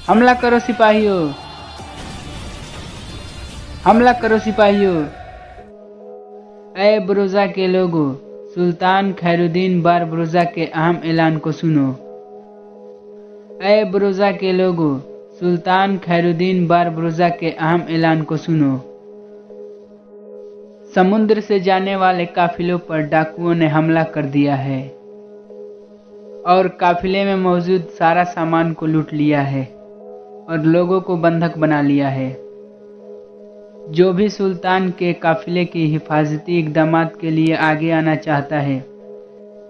हमला करो सिपाहियों, हमला करो सिपाहियों। ऐ बुरुजा के लोगों, सुल्तान खैरुद्दीन बारबरुजा के अहम ऐलान को सुनो। ऐ बुरुजा के लोगों, सुल्तान खैरुद्दीन बारबरुजा के अहम ऐलान को सुनो। समुद्र से जाने वाले काफिलों पर डाकुओं ने हमला कर दिया है और काफिले में मौजूद सारा सामान को लूट लिया है और लोगों को बंधक बना लिया है। जो भी सुल्तान के काफिले की हिफाजती इक़दामात के लिए आगे आना चाहता है,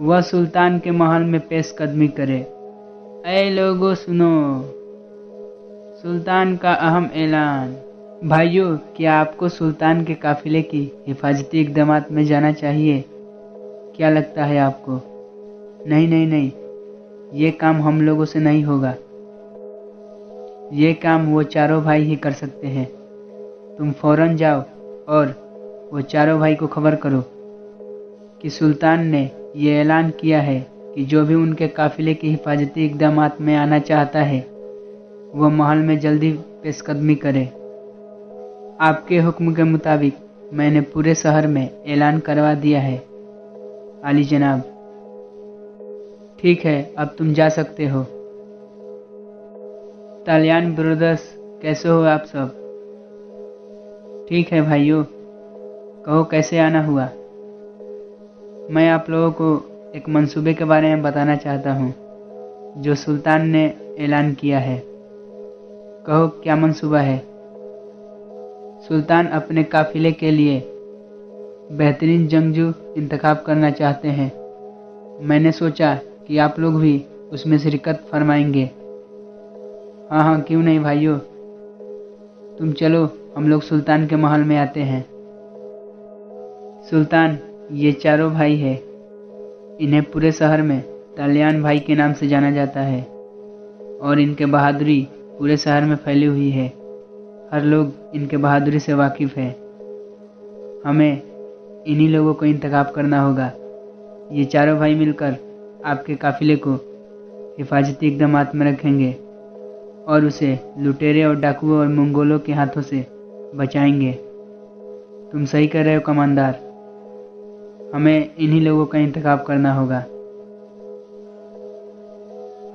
वह सुल्तान के महल में पेशकदमी करे। ऐ लोगों सुनो, सुल्तान का अहम ऐलान। भाइयों, क्या आपको सुल्तान के काफिले की हिफाजती इक़दामात में जाना चाहिए? क्या लगता है आपको? नहीं नहीं नहीं, ये काम हम लोगों से नहीं होगा। ये काम वो चारों भाई ही कर सकते हैं। तुम फौरन जाओ और वो चारों भाई को खबर करो कि सुल्तान ने ये ऐलान किया है कि जो भी उनके काफिले की हिफाजती इक़दामात में आना चाहता है, वह महल में जल्दी पेशकदमी करे। आपके हुक्म के मुताबिक मैंने पूरे शहर में ऐलान करवा दिया है आली जनाब। ठीक है, अब तुम जा सकते हो। तालियान ब्रदर्स, कैसे हो आप सब? ठीक है भाइयों, कहो कैसे आना हुआ? मैं आप लोगों को एक मंसूबे के बारे में बताना चाहता हूँ जो सुल्तान ने ऐलान किया है। कहो क्या मंसूबा है? सुल्तान अपने काफिले के लिए बेहतरीन जंगजू इंतखाब करना चाहते हैं। मैंने सोचा कि आप लोग भी उसमें शिरकत फरमाएंगे। हाँ हाँ, क्यों नहीं भाइयों, तुम चलो, हम लोग सुल्तान के महल में आते हैं। सुल्तान, ये चारों भाई है। इन्हें पूरे शहर में तालियान भाई के नाम से जाना जाता है और इनके बहादुरी पूरे शहर में फैली हुई है। हर लोग इनके बहादुरी से वाकिफ़ है। हमें इन्हीं लोगों को इंतखाब करना होगा। ये चारों भाई मिलकर आपके काफिले को हिफाजती इक़दामात में रखेंगे और उसे लुटेरे और डाकुओं और मंगोलों के हाथों से बचाएंगे। तुम सही कह रहे हो कमांडर, हमें इन्हीं लोगों का इंतखाब करना होगा।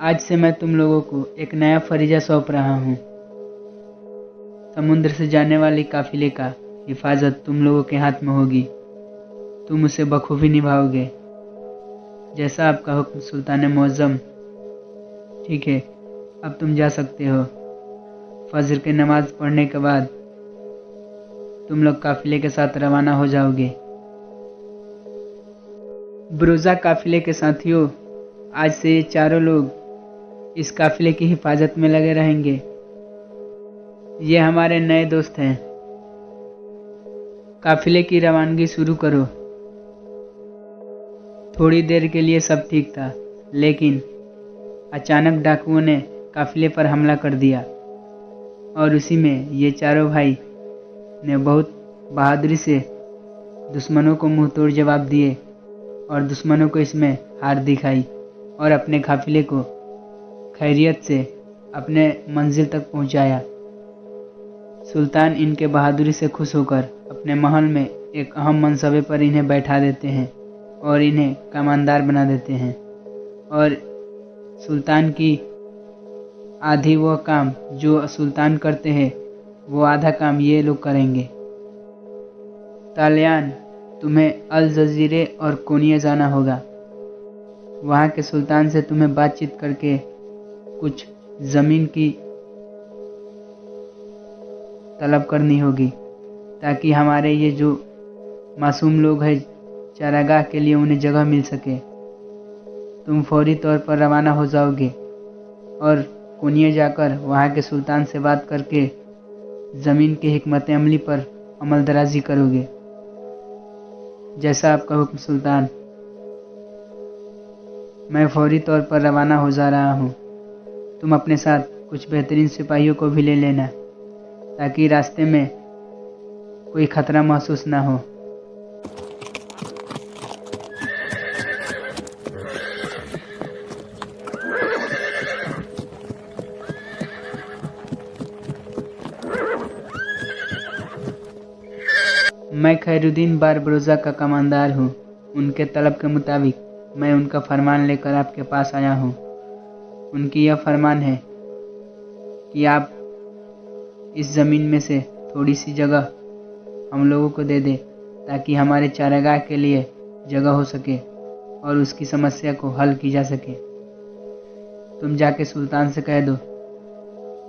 आज से मैं तुम लोगों को एक नया फरीजा सौंप रहा हूँ। समुद्र से जाने वाली काफिले का हिफाजत तुम लोगों के हाथ में होगी। तुम उसे बखूबी निभाओगे, जैसा आपका हुक्म सुल्तान मुअज़्ज़म। ठीक है, अब तुम जा सकते हो। फजर की नमाज पढ़ने के बाद तुम लोग काफिले के साथ रवाना हो जाओगे। बुरुजा काफिले के साथियों, आज से ये चारों लोग इस काफिले की हिफाजत में लगे रहेंगे। ये हमारे नए दोस्त हैं। काफिले की रवानगी शुरू करो। थोड़ी देर के लिए सब ठीक था, लेकिन अचानक डाकुओं ने काफिले पर हमला कर दिया और उसी में ये चारों भाई ने बहुत बहादुरी से दुश्मनों को मुंहतोड़ जवाब दिए और दुश्मनों को इसमें हार दिखाई और अपने काफिले को खैरियत से अपने मंजिल तक पहुंचाया। सुल्तान इनके बहादुरी से खुश होकर अपने महल में एक अहम मनसबे पर इन्हें बैठा देते हैं और इन्हें कमांडर बना देते हैं और सुल्तान की आधी वो काम जो सुल्तान करते हैं, वो आधा काम ये लोग करेंगे। तालियान, तुम्हें अल जजीरे और कोनिया जाना होगा। वहाँ के सुल्तान से तुम्हें बातचीत करके कुछ ज़मीन की तलब करनी होगी ताकि हमारे ये जो मासूम लोग हैं चारागाह के लिए उन्हें जगह मिल सके। तुम फौरी तौर पर रवाना हो जाओगे और कोनिया जाकर वहाँ के सुल्तान से बात करके ज़मीन की हिकमत अमली पर अमल दराजी करोगे, जैसा आपका हुक्म सुल्तान। मैं फौरी तौर पर रवाना हो जा रहा हूँ। तुम अपने साथ कुछ बेहतरीन सिपाहियों को भी ले लेना ताकि रास्ते में कोई खतरा महसूस ना हो। मैं खैरुद्दीन बारबरोज़ा का कमांडर हूँ। उनके तलब के मुताबिक मैं उनका फरमान लेकर आपके पास आया हूँ। उनकी यह फरमान है कि आप इस ज़मीन में से थोड़ी सी जगह हम लोगों को दे दें ताकि हमारे चारागाह के लिए जगह हो सके और उसकी समस्या को हल की जा सके। तुम जाके सुल्तान से कह दो,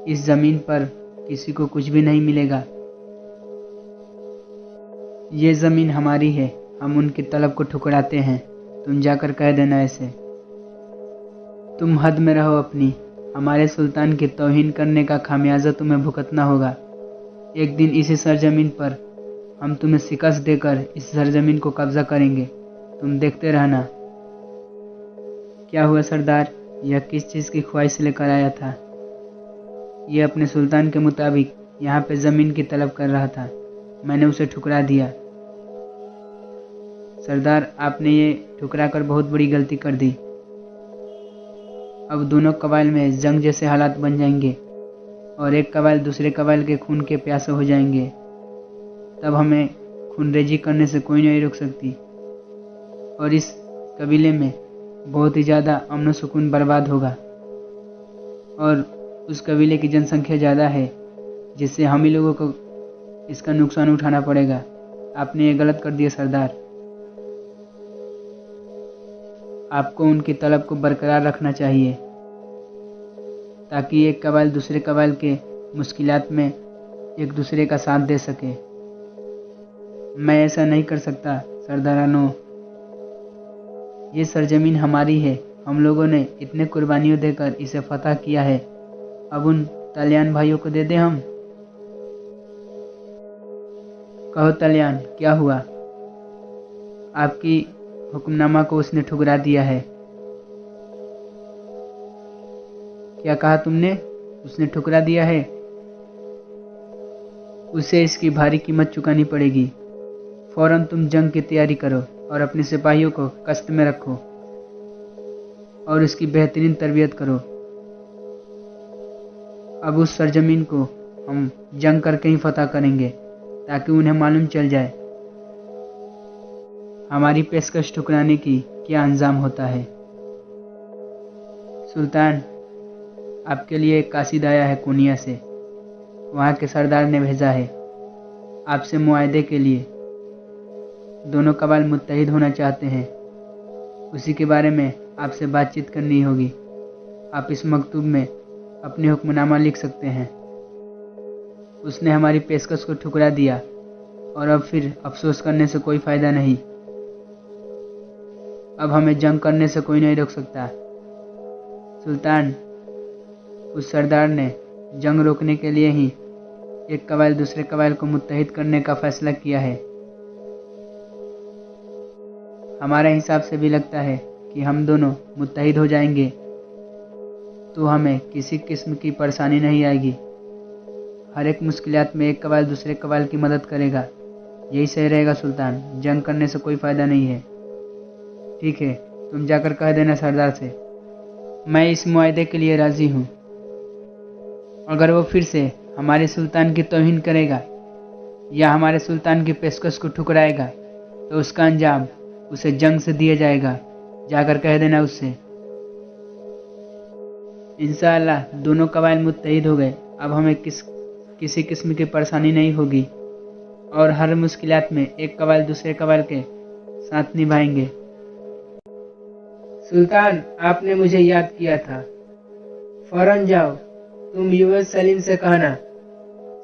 इस ज़मीन पर किसी को कुछ भी नहीं मिलेगा। ये ज़मीन हमारी है, हम उनकी तलब को ठुकराते हैं। तुम जाकर कह देना ऐसे। तुम हद में रहो अपनी। हमारे सुल्तान की तौहीन करने का खामियाजा तुम्हें भुगतना होगा। एक दिन इसी सरजमीन पर हम तुम्हें शिकस्त देकर इस सरजमीन को कब्जा करेंगे। तुम देखते रहना। क्या हुआ सरदार, यह किस चीज़ की ख्वाहिश लेकर आया था? ये अपने सुल्तान के मुताबिक यहाँ पे ज़मीन की तलब कर रहा था। मैंने उसे ठुकरा दिया। सरदार, आपने ये ठुकरा कर बहुत बड़ी गलती कर दी। अब दोनों कबाइल में जंग जैसे हालात बन जाएंगे और एक कबाइल दूसरे कबाइल के खून के प्यासे हो जाएंगे। तब हमें खूनरेजी करने से कोई नहीं रोक सकती और इस कबीले में बहुत ही ज़्यादा अमन सुकून बर्बाद होगा। और उस कबीले की जनसंख्या ज़्यादा है, जिससे हम ही लोगों को इसका नुकसान उठाना पड़ेगा। आपने ये गलत कर दिया सरदार। आपको उनकी तलब को बरकरार रखना चाहिए ताकि एक कबाइल दूसरे कबाइल के मुश्किलात में एक दूसरे का साथ दे सके। मैं ऐसा नहीं कर सकता सरदारानो। ये सरजमीन हमारी है। हम लोगों ने इतने कुर्बानियों देकर इसे फतह किया है। अब उन तलियान भाइयों को दे दें हम। कहो तलियान, क्या हुआ? आपकी हुक्मनामा को उसने ठुकरा दिया है। क्या कहा तुमने? उसने ठुकरा दिया है? उसे इसकी भारी कीमत चुकानी पड़ेगी। फौरन तुम जंग की तैयारी करो और अपने सिपाहियों को कश्त में रखो और उसकी बेहतरीन तरबियत करो। अब उस सरजमीन को हम जंग करके ही फतह करेंगे ताकि उन्हें मालूम चल जाए हमारी पेशकश ठुकराने की क्या अंजाम होता है। सुल्तान, आपके लिए एक कासिद आया है कोनिया से। वहाँ के सरदार ने भेजा है आपसे मुआहदे के लिए। दोनों कबाइल मुत्तहिद होना चाहते हैं। उसी के बारे में आपसे बातचीत करनी होगी। आप इस मकतूब में अपनी हुक्मनामा लिख सकते हैं। उसने हमारी पेशकश को ठुकरा दिया और अब फिर अफसोस करने से कोई फ़ायदा नहीं। अब हमें जंग करने से कोई नहीं रोक सकता। सुल्तान, उस सरदार ने जंग रोकने के लिए ही एक कबाइल दूसरे कबाइल को मुत्तहिद करने का फैसला किया है। हमारे हिसाब से भी लगता है कि हम दोनों मुत्तहिद हो जाएंगे तो हमें किसी किस्म की परेशानी नहीं आएगी। हर एक मुश्किलात में एक कबाइल दूसरे कबाइल की मदद करेगा। यही सही रहेगा सुल्तान। जंग करने से कोई फ़ायदा नहीं है। ठीक है, तुम जाकर कह देना सरदार से मैं इस मुआहदे के लिए राज़ी हूँ। अगर वो फिर से हमारे सुल्तान की तौहीन करेगा या हमारे सुल्तान की पेशकश को ठुकराएगा तो उसका अंजाम उसे जंग से दिया जाएगा। जाकर कह देना उससे। इंशाअल्लाह दोनों कबाइल मुत्तहिद हो गए। अब हमें किसी किस्म की परेशानी नहीं होगी और हर मुश्किलात में एक कबाइल दूसरे कबाइल के साथ निभाएंगे। सुल्तान, आपने मुझे याद किया था। फौरन जाओ, तुम युवराज सलीम से कहना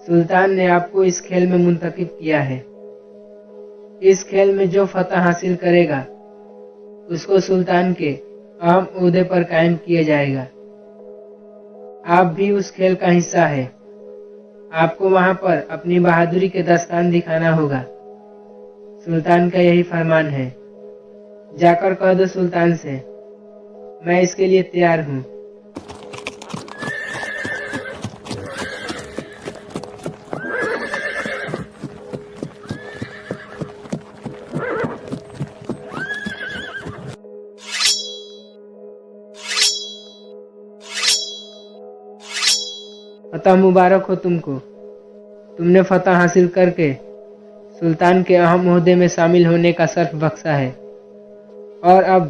सुल्तान ने आपको इस खेल में मुंतखब किया है। इस खेल में जो फतह हासिल करेगा उसको सुल्तान के अहम ओहदे पर कायम किया जाएगा। आप भी उस खेल का हिस्सा है। आपको वहां पर अपनी बहादुरी के दस्तान दिखाना होगा। सुल्तान का यही फरमान है। जाकर कह दो सुल्तान से मैं इसके लिए तैयार हूँ। फतह मुबारक हो तुमको। तुमने फतह हासिल करके सुल्तान के अहम ओहदे में शामिल होने का शर्फ बख्शा है और अब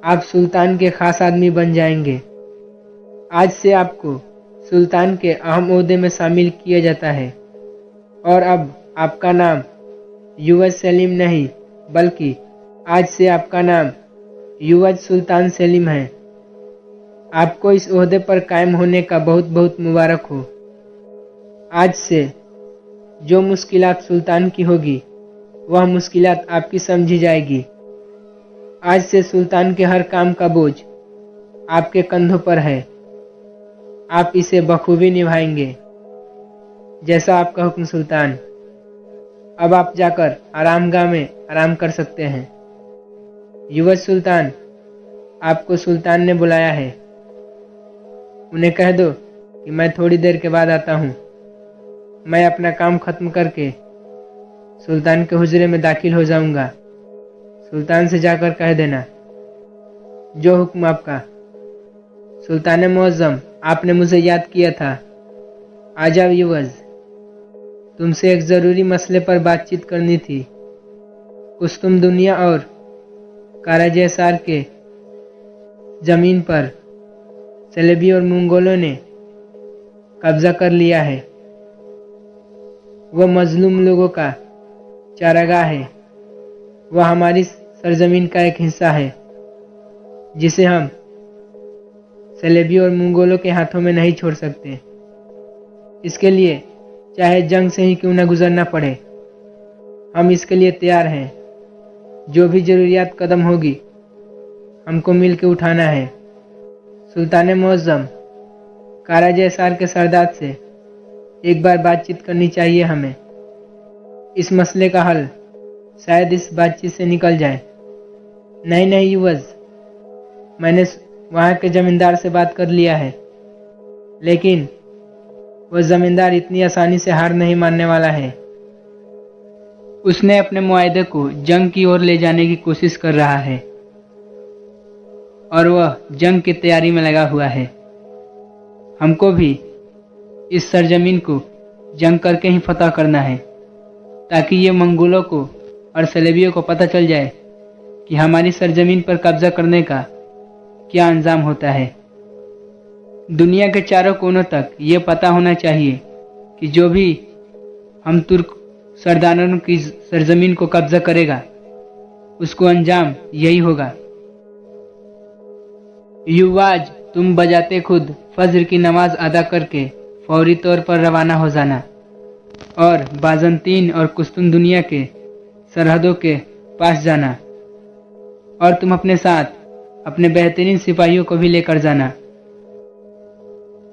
आप सुल्तान के खास आदमी बन जाएंगे। आज से आपको सुल्तान के अहम ओहदे में शामिल किया जाता है और अब आपका नाम युवज सलीम नहीं बल्कि आज से आपका नाम युवज सुल्तान सलीम है। आपको इस ओहदे पर कायम होने का बहुत बहुत मुबारक हो। आज से जो मुश्किलात सुल्तान की होगी वह मुश्किलात आपकी समझी जाएगी। आज से सुल्तान के हर काम का बोझ आपके कंधों पर है। आप इसे बखूबी निभाएंगे। जैसा आपका हुक्म सुल्तान। अब आप जाकर आरामगाह में आराम कर सकते हैं। युवज सुल्तान, आपको सुल्तान ने बुलाया है। उन्हें कह दो कि मैं थोड़ी देर के बाद आता हूँ। मैं अपना काम खत्म करके सुल्तान के हुजरे में दाखिल हो जाऊंगा। सुल्तान से जाकर कह देना, जो हुक्म आपका। सुल्तान मुअज्जम, आपने मुझे याद किया था। आ जाओ युवज, तुमसे एक ज़रूरी मसले पर बातचीत करनी थी। कुस्तुम दुनिया और काराजेसार के ज़मीन पर सलेबी और मंगोलों ने कब्जा कर लिया है। वह मजलूम लोगों का चारागाह है। वह हमारी सरजमीन का एक हिस्सा है जिसे हम सलेबी और मंगोलों के हाथों में नहीं छोड़ सकते। इसके लिए चाहे जंग से ही क्यों न गुजरना पड़े, हम इसके लिए तैयार हैं। जो भी जरूरियात कदम होगी हमको मिल के उठाना है। सुल्तान मुअज्जम, काराजेसार के सरदार से एक बार बातचीत करनी चाहिए हमें। इस मसले का हल शायद इस बातचीत से निकल जाए। नहीं नहीं युवज, मैंने वहाँ के जमींदार से बात कर लिया है, लेकिन वह जमींदार इतनी आसानी से हार नहीं मानने वाला है। उसने अपने मुआहदे को जंग की ओर ले जाने की कोशिश कर रहा है और वह जंग की तैयारी में लगा हुआ है। हमको भी इस सरजमीन को जंग करके ही फतह करना है, ताकि ये मंगोलों को और सलेबियों को पता चल जाए कि हमारी सरजमीन पर कब्जा करने का क्या अंजाम होता है। दुनिया के चारों कोनों तक ये पता होना चाहिए कि जो भी हम तुर्क सरदारों की सरजमीन को कब्जा करेगा उसको अंजाम यही होगा। युवाज, तुम बजाते खुद फज्र की नमाज अदा करके फौरी तौर पर रवाना हो जाना और बाजंतीन और कुस्तुम दुनिया के सरहदों के पास जाना, और तुम अपने साथ अपने बेहतरीन सिपाहियों को भी लेकर जाना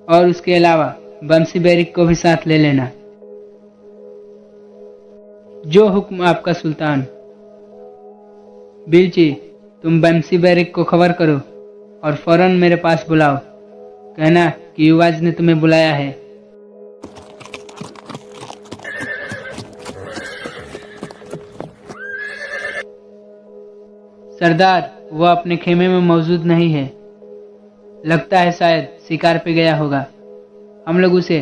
और उसके अलावा बमसी बैरिक को भी साथ ले लेना। जो हुक्म आपका सुल्तान। बिल्ची, तुम बमसी बैरिक को खबर करो और फौरन मेरे पास बुलाओ। कहना कि युवाज ने तुम्हें बुलाया है। सरदार, वह अपने खेमे में मौजूद नहीं है। लगता है शायद शिकार पे गया होगा। हम लोग उसे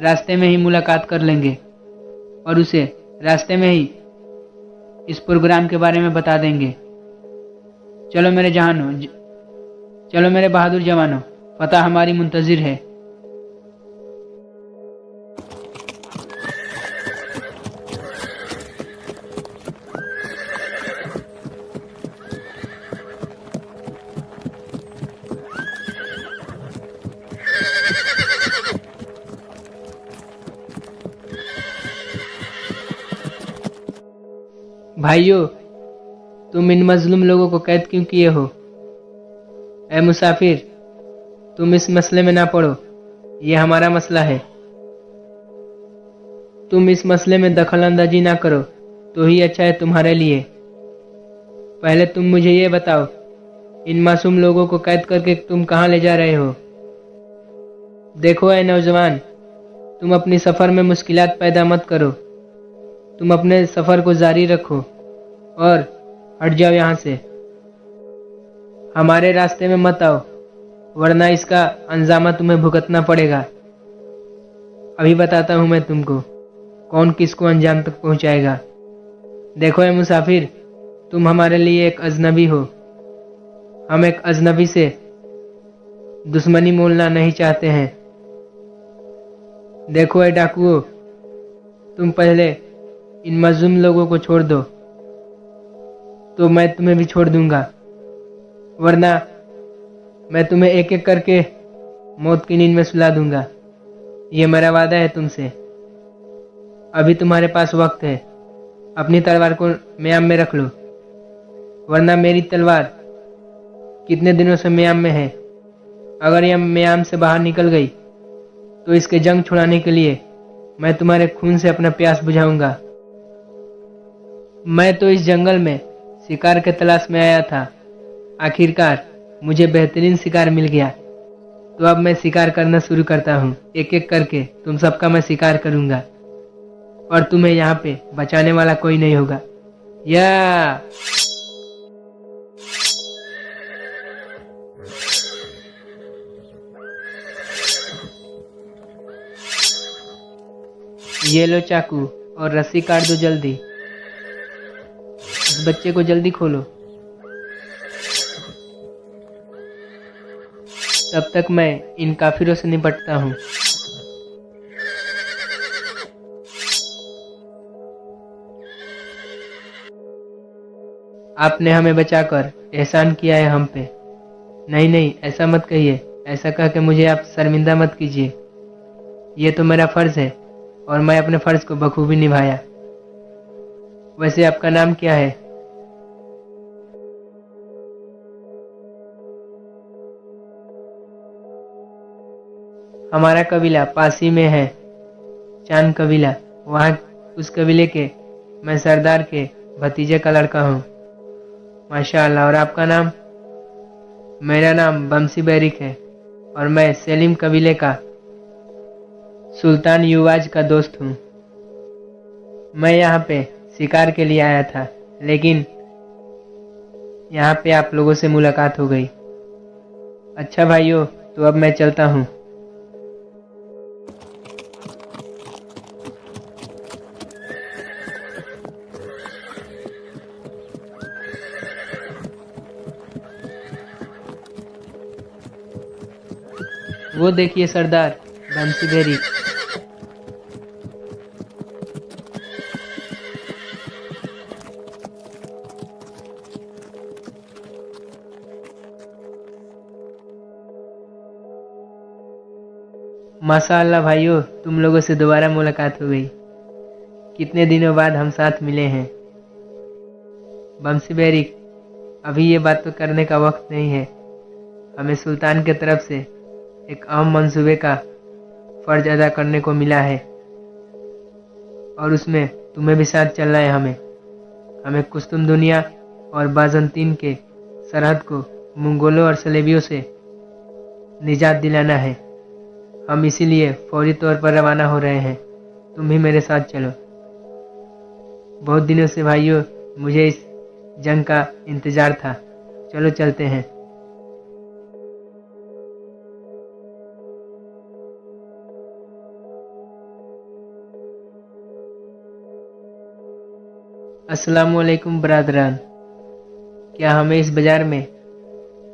रास्ते में ही मुलाकात कर लेंगे और उसे रास्ते में ही इस प्रोग्राम के बारे में बता देंगे। चलो मेरे जहानों, चलो मेरे बहादुर जवानों, फतह हमारी मुंतजिर है। भाइयों, तुम इन मजलूम लोगों को कैद क्यों किए हो? ए मुसाफिर, तुम इस मसले में ना पड़ो, ये हमारा मसला है। तुम इस मसले में दखल अंदाजी ना करो तो ही अच्छा है तुम्हारे लिए। पहले तुम मुझे ये बताओ, इन मासूम लोगों को कैद करके तुम कहाँ ले जा रहे हो? देखो ए नौजवान, तुम अपनी सफ़र में मुश्किलात पैदा मत करो। तुम अपने सफ़र को जारी रखो और हट जाओ यहाँ से। हमारे रास्ते में मत आओ, वरना इसका अंजामा तुम्हें भुगतना पड़ेगा। अभी बताता हूँ मैं तुमको। कौन किसको अंजाम तक पहुंचाएगा। देखो ए मुसाफिर, तुम हमारे लिए एक अजनबी हो। हम एक अजनबी से दुश्मनी मोलना नहीं चाहते हैं। देखो ए डाकुओ, तुम पहले इन मजलूम लोगों को छोड़ दो तो मैं तुम्हें भी छोड़ दूंगा, वरना मैं तुम्हें एक एक करके मौत की नींद में सुला दूंगा। ये मेरा वादा है तुमसे। अभी तुम्हारे पास वक्त है, अपनी तलवार को म्याम में रख लो, वरना मेरी तलवार कितने दिनों से म्याम में है। अगर यह म्याम से बाहर निकल गई तो इसके जंग छुड़ाने के लिए मैं तुम्हारे खून से अपना प्यास बुझाऊंगा। मैं तो इस जंगल में शिकार के तलाश में आया था, आखिरकार मुझे बेहतरीन शिकार मिल गया। तो अब मैं शिकार करना शुरू करता हूँ। एक एक करके तुम सबका मैं शिकार करूंगा और तुम्हें यहाँ पे बचाने वाला कोई नहीं होगा। या ये लो चाकू और रस्सी काट दो जल्दी। इस बच्चे को जल्दी खोलो। तब तक मैं इन काफिरों से निपटता हूँ। आपने हमें बचाकर एहसान किया है हम पे। नहीं नहीं, ऐसा मत कहिए। ऐसा कह के मुझे आप शर्मिंदा मत कीजिए। ये तो मेरा फर्ज है और मैं अपने फर्ज को बखूबी निभाया। वैसे आपका नाम क्या है? हमारा कबीला पासी में है, चांद कबीला। वहाँ उस कबीले के मैं सरदार के भतीजे का लड़का हूँ। माशाअल्लाह। और आपका नाम? मेरा नाम बमसी बैरिक है और मैं सेलिम कबीले का सुल्तान युवाज का दोस्त हूँ। मैं यहाँ पे शिकार के लिए आया था, लेकिन यहाँ पे आप लोगों से मुलाकात हो गई। अच्छा भाइयों, तो अब मैं चलता हूँ। वो देखिए सरदार बंसी बैरिक। माशाअल्लाह भाइयों, तुम लोगों से दोबारा मुलाकात हो गई। कितने दिनों बाद हम साथ मिले हैं। बमसी बैरिक, अभी ये बात तो करने का वक्त नहीं है। हमें सुल्तान की तरफ से एक अहम मंसूबे का फर्ज अदा करने को मिला है और उसमें तुम्हें भी साथ चलना है। हमें कुस्तुम दुनिया और बाजंतीन के सरहद को मंगोलों और सलेबियों से निजात दिलाना है। हम इसीलिए फौरी तौर पर रवाना हो रहे हैं। तुम भी मेरे साथ चलो। बहुत दिनों से भाइयों मुझे इस जंग का इंतजार था। चलो चलते हैं। अस्सलामुअलैकुम बरादरान। क्या हमें इस बाजार में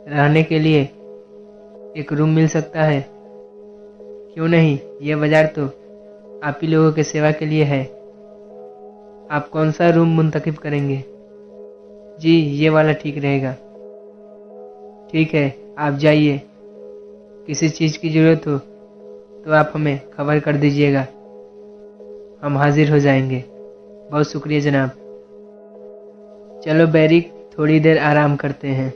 रहने के लिए एक रूम मिल सकता है? क्यों नहीं, ये बाजार तो आप ही लोगों की सेवा के लिए है। आप कौन सा रूम मुंतखब करेंगे? जी, ये वाला ठीक रहेगा। ठीक है, आप जाइए। किसी चीज़ की ज़रूरत हो तो आप हमें खबर कर दीजिएगा, हम हाजिर हो जाएंगे। बहुत शुक्रिया जनाब। चलो बैरिक, थोड़ी देर आराम करते हैं।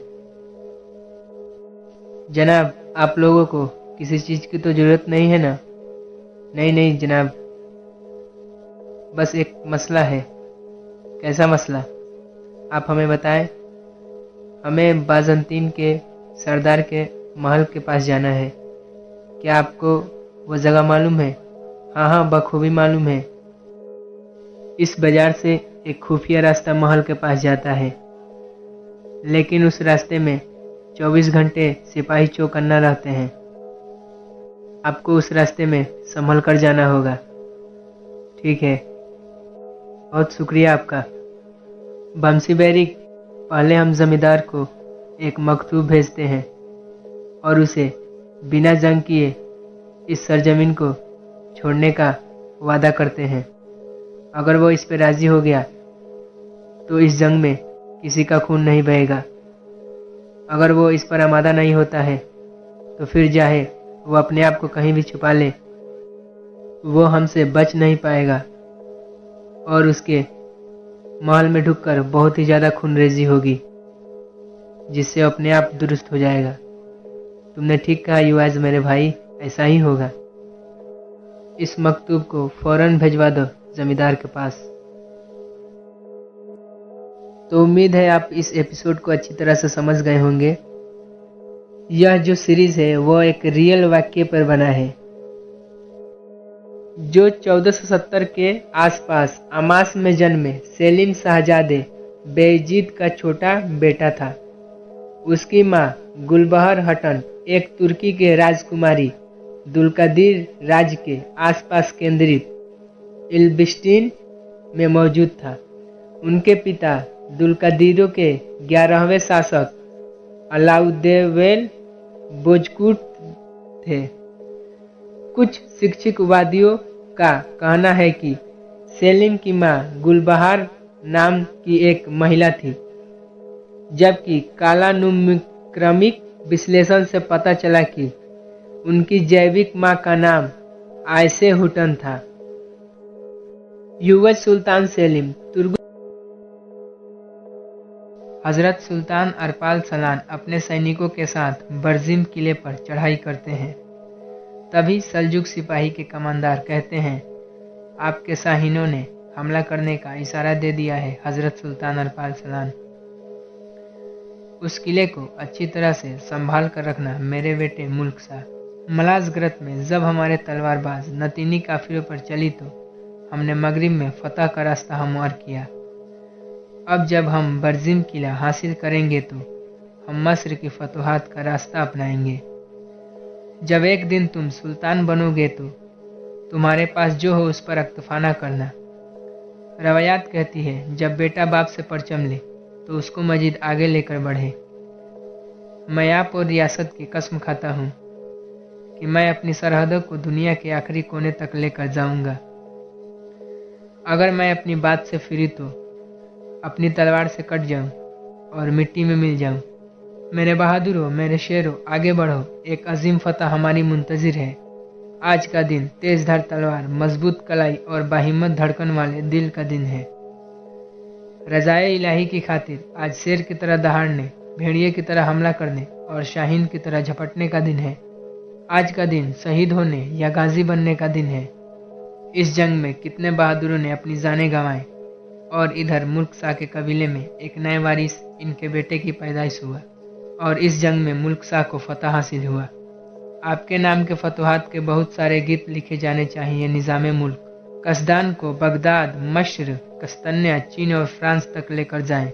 जनाब, आप लोगों को किसी चीज़ की तो ज़रूरत नहीं है ना? नहीं नहीं जनाब, बस एक मसला है। कैसा मसला? आप हमें बताएं। हमें बाजंतीन के सरदार के महल के पास जाना है। क्या आपको वो जगह मालूम है? हाँ हाँ, बखूबी मालूम है। इस बाजार से एक खुफिया रास्ता महल के पास जाता है, लेकिन उस रास्ते में 24 घंटे सिपाही चौकन्ना रहते हैं। आपको उस रास्ते में संभल कर जाना होगा। ठीक है, बहुत शुक्रिया आपका। बमसी बेरी, पहले हम जमींदार को एक मकतूब भेजते हैं और उसे बिना जंग किए इस सरजमीन को छोड़ने का वादा करते हैं। अगर वो इस पे राजी हो गया तो इस जंग में किसी का खून नहीं बहेगा। अगर वो इस पर आमादा नहीं होता है तो फिर चाहे वो अपने आप को कहीं भी छुपा ले, वो हमसे बच नहीं पाएगा और उसके महल में ढुककर बहुत ही ज़्यादा खूनरेजी होगी, जिससे अपने आप दुरुस्त हो जाएगा। तुमने ठीक कहा युवाज मेरे भाई, ऐसा ही होगा। इस मकतूब को फौरन भिजवा दो जमींदार के पास। तो उम्मीद है आप इस एपिसोड को अच्छी तरह से समझ गए होंगे। यह जो सीरीज है वो एक रियल वाक्य पर बना है, जो 1470 के आसपास अमास में जन्मे सेलिम शाहजादे बेयजीद का छोटा बेटा था। उसकी माँ गुलबहर हटन एक तुर्की के राजकुमारी दुलकादिर राज के आसपास केंद्रित इल्बिस्टीन में मौजूद था। उनके पिता दुलकादिरों के 11वें शासक अलाउद्दीन बोजकुट थे। कुछ शिक्षकवादियों का कहना है कि सेलिम की मां गुलबहार नाम की एक महिला थी, जबकि कालानुक्रमिक विश्लेषण से पता चला कि उनकी जैविक मां का नाम आयशे हुटन था। युवज सुल्तान सेलिम तुर्क हजरत सुल्तान अरपाल सलान अपने सैनिकों के साथ बरजिम किले पर चढ़ाई करते हैं। तभी सल्जुक सिपाही के कमांडर कहते हैं, आपके शाहीनों ने हमला करने का इशारा दे दिया है हजरत सुल्तान अरपाल सलान। उस किले को अच्छी तरह से संभाल कर रखना मेरे बेटे मुल्क शाह। मलाजगरत में जब हमारे तलवारबाज नतीनी काफिरों पर चली तो हमने मगरिब में फतह का रास्ता हमवार किया। अब जब हम बरजिम किला हासिल करेंगे तो हम मस्र की फतुहात का रास्ता अपनाएंगे। जब एक दिन तुम सुल्तान बनोगे तो तुम्हारे पास जो हो उस पर अक्तफाना करना। रवायात कहती है, जब बेटा बाप से परचम ले तो उसको मजीद आगे लेकर बढ़े। मैं आप और रियासत की कसम खाता हूँ कि मैं अपनी सरहदों को दुनिया के आखिरी कोने तक लेकर जाऊंगा। अगर मैं अपनी बात से फिरी तो अपनी तलवार से कट जाऊं और मिट्टी में मिल जाऊं। मेरे बहादुरों, मेरे शेरों, आगे बढ़ो, एक अजीम फतह हमारी मुंतजिर है। आज का दिन तेज धार तलवार, मजबूत कलाई और बाहिम्मत धड़कन वाले दिल का दिन है। रजाए इलाही की खातिर आज शेर की तरह दहाड़ने, भेड़िए की तरह हमला करने और शाहीन की तरह झपटने का दिन है। आज का दिन शहीद होने या गाजी बनने का दिन है। इस जंग में कितने बहादुरों ने अपनी जानें गंवाएं और इधर मुल्क शाह के कबीले में एक नए वारिस, इनके बेटे की पैदाइश हुआ और इस जंग में मुल्क शाह को फतह हासिल हुआ। आपके नाम के फतुहात के बहुत सारे गीत लिखे जाने चाहिए। निज़ामे मुल्क कसदान को बगदाद, मस्र, कस्तन्या, चीन और फ्रांस तक लेकर जाएं।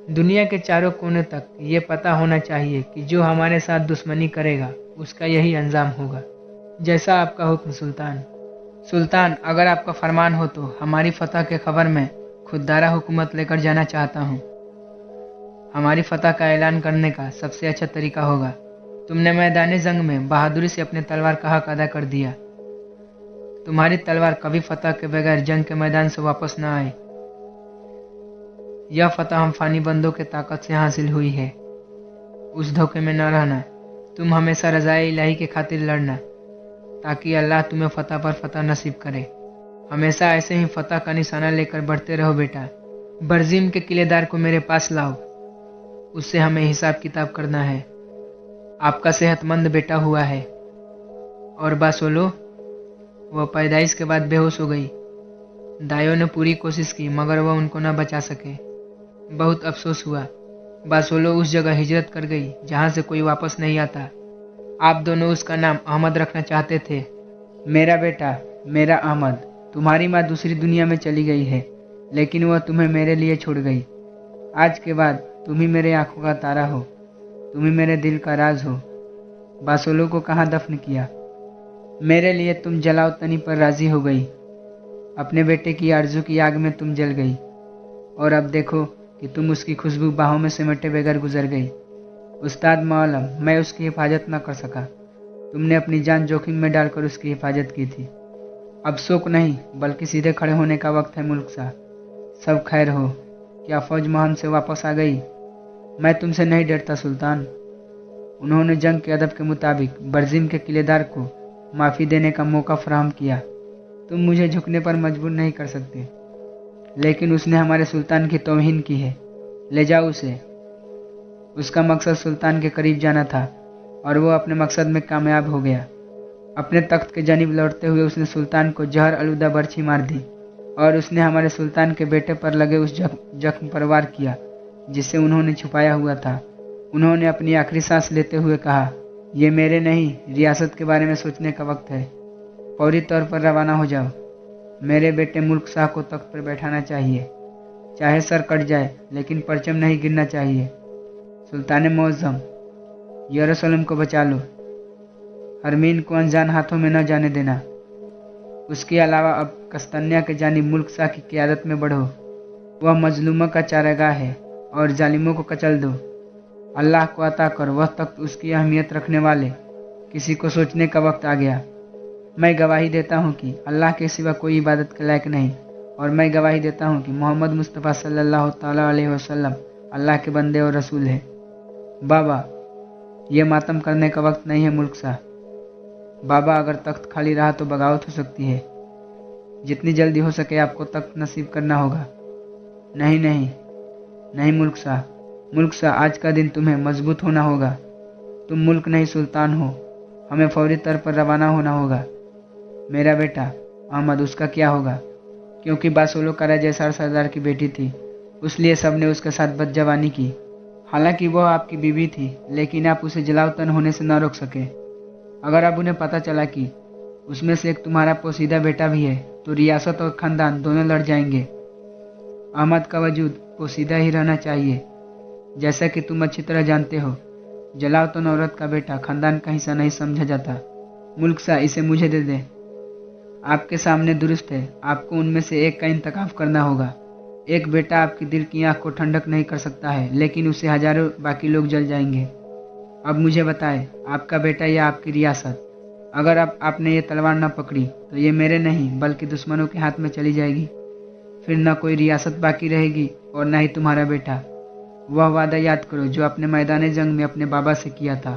दुनिया के चारों कोने तक ये पता होना चाहिए कि जो हमारे साथ दुश्मनी करेगा उसका यही अंजाम होगा। जैसा आपका हुक्म सुल्तान। सुल्तान, अगर आपका फरमान हो तो हमारी फतह के खबर में खुददारा हुकूमत लेकर जाना चाहता हूँ। हमारी फतह का ऐलान करने का सबसे अच्छा तरीका होगा, तुमने मैदान जंग में बहादुरी से अपने तलवार का हक अदा कर दिया। तुम्हारी तलवार कभी फतह के बगैर जंग के मैदान से वापस न आए। यह फतह हम फानी बंदों के ताकत से हासिल हुई है। उस धोखे में न रहना। तुम हमेशा रज़ाए इलाही के खातिर लड़ना ताकि अल्लाह तुम्हें फतह पर फतह नसीब करे। हमेशा ऐसे ही फतह का निशाना लेकर बढ़ते रहो बेटा। बरजिम के किलेदार को मेरे पास लाओ, उससे हमें हिसाब किताब करना है। आपका सेहतमंद बेटा हुआ है। और बासोलो, वह पैदाइश के बाद बेहोश हो गई। दाइयों ने पूरी कोशिश की मगर वह उनको न बचा सके। बहुत अफसोस हुआ। बासोलो उस जगह हिजरत कर गई जहाँ से कोई वापस नहीं आता। आप दोनों उसका नाम अहमद रखना चाहते थे। मेरा बेटा, मेरा अहमद, तुम्हारी माँ दूसरी दुनिया में चली गई है, लेकिन वह तुम्हें मेरे लिए छोड़ गई। आज के बाद तुम ही मेरे आंखों का तारा हो, तुम ही मेरे दिल का राज हो। बासोलो को कहाँ दफन किया? मेरे लिए तुम जलावतनी पर राजी हो गई अपने बेटे की आरज़ू की आग में तुम जल गई और अब देखो कि तुम उसकी खुशबू बाहों में सिमटे बगैर गुजर गई। उस्ताद मौलम, मैं उसकी हिफाजत न कर सका। तुमने अपनी जान जोखिम में डालकर उसकी हिफाजत की थी। अब शोक नहीं बल्कि सीधे खड़े होने का वक्त है मुल्क साहब। सब खैर हो? क्या फौज महम से वापस आ गई? मैं तुमसे नहीं डरता सुल्तान। उन्होंने जंग के अदब के मुताबिक बरजिम के किलेदार को माफ़ी देने का मौका फराहम किया। तुम मुझे झुकने पर मजबूर नहीं कर सकते, लेकिन उसने हमारे सुल्तान की तौहीन की है। ले जाओ उसे। उसका मकसद सुल्तान के करीब जाना था और वो अपने मकसद में कामयाब हो गया। अपने तख्त के जानिब लौटते हुए उसने सुल्तान को जहर आलूदा बर्छी मार दी और उसने हमारे सुल्तान के बेटे पर लगे उस जख्म पर वार किया जिसे उन्होंने छुपाया हुआ था। उन्होंने अपनी आखिरी सांस लेते हुए कहा, ये मेरे नहीं, रियासत के बारे में सोचने का वक्त है। फौरी तौर पर रवाना हो जाओ। मेरे बेटे मुल्क शाह को तख्त पर बैठाना चाहिए, चाहे सर कट जाए, लेकिन परचम नहीं गिरना चाहिए। सुल्तान मुअज्जम, यरूशलेम को बचा लो। हरमीन को अनजान हाथों में न जाने देना। उसके अलावा अब कस्तन्या के जानिब मुल्क शाह की क़यादत में बढ़ो। वह मजलूमों का चारागाह है और जालिमों को कचल दो। अल्लाह को अता कर वह तख्त उसकी अहमियत रखने वाले किसी को सोचने का वक्त आ गया। मैं गवाही देता हूँ कि अल्लाह के सिवा कोई इबादत के लायक नहीं, और मैं गवाही देता हूँ कि मोहम्मद मुस्तफ़ा सल्लल्लाहु ताला अलैहि वसल्लम अल्लाह के बंदे और रसूल हैं। बाबा, ये मातम करने का वक्त नहीं है मुल्क शाह। बाबा, अगर तख्त खाली रहा तो बगावत हो सकती है। जितनी जल्दी हो सके आपको तख्त नसीब करना होगा। नहीं नहीं नहीं मुल्क शाह, मुल्क शाह, आज का दिन तुम्हें मजबूत होना होगा। तुम मुल्क नहीं सुल्तान हो। हमें फौरी तौर पर रवाना होना होगा। मेरा बेटा अहमद, उसका क्या होगा? क्योंकि बासोलो करा जैसार सरदार की बेटी थी, उसलिए सबने उसके साथ बदजवानी की। हालांकि वह आपकी बीवी थी, लेकिन आप उसे जलावतन होने से न रोक सके। अगर अब उन्हें पता चला कि उसमें से एक तुम्हारा पोसीदा बेटा भी है, तो रियासत और खानदान दोनों लड़ जाएंगे। अहमद का वजूद पोसीदा ही रहना चाहिए। जैसा कि तुम अच्छी तरह जानते हो, जलावतन औरत का बेटा खानदान का हिस्सा नहीं समझा जाता। मुल्क शाह, इसे मुझे दे दें। आपके सामने दुरुस्त है, आपको उनमें से एक का इंतखाब करना होगा। एक बेटा आपकी दिल की आंख को ठंडक नहीं कर सकता है, लेकिन उससे हजारों बाकी लोग जल जाएंगे। अब मुझे बताएं, आपका बेटा या आपकी रियासत? अगर अब आपने ये तलवार न पकड़ी तो ये मेरे नहीं बल्कि दुश्मनों के हाथ में चली जाएगी। फिर न कोई रियासत बाकी रहेगी और न ही तुम्हारा बेटा। वह वादा याद करो जो आपने मैदान जंग में अपने बाबा से किया था।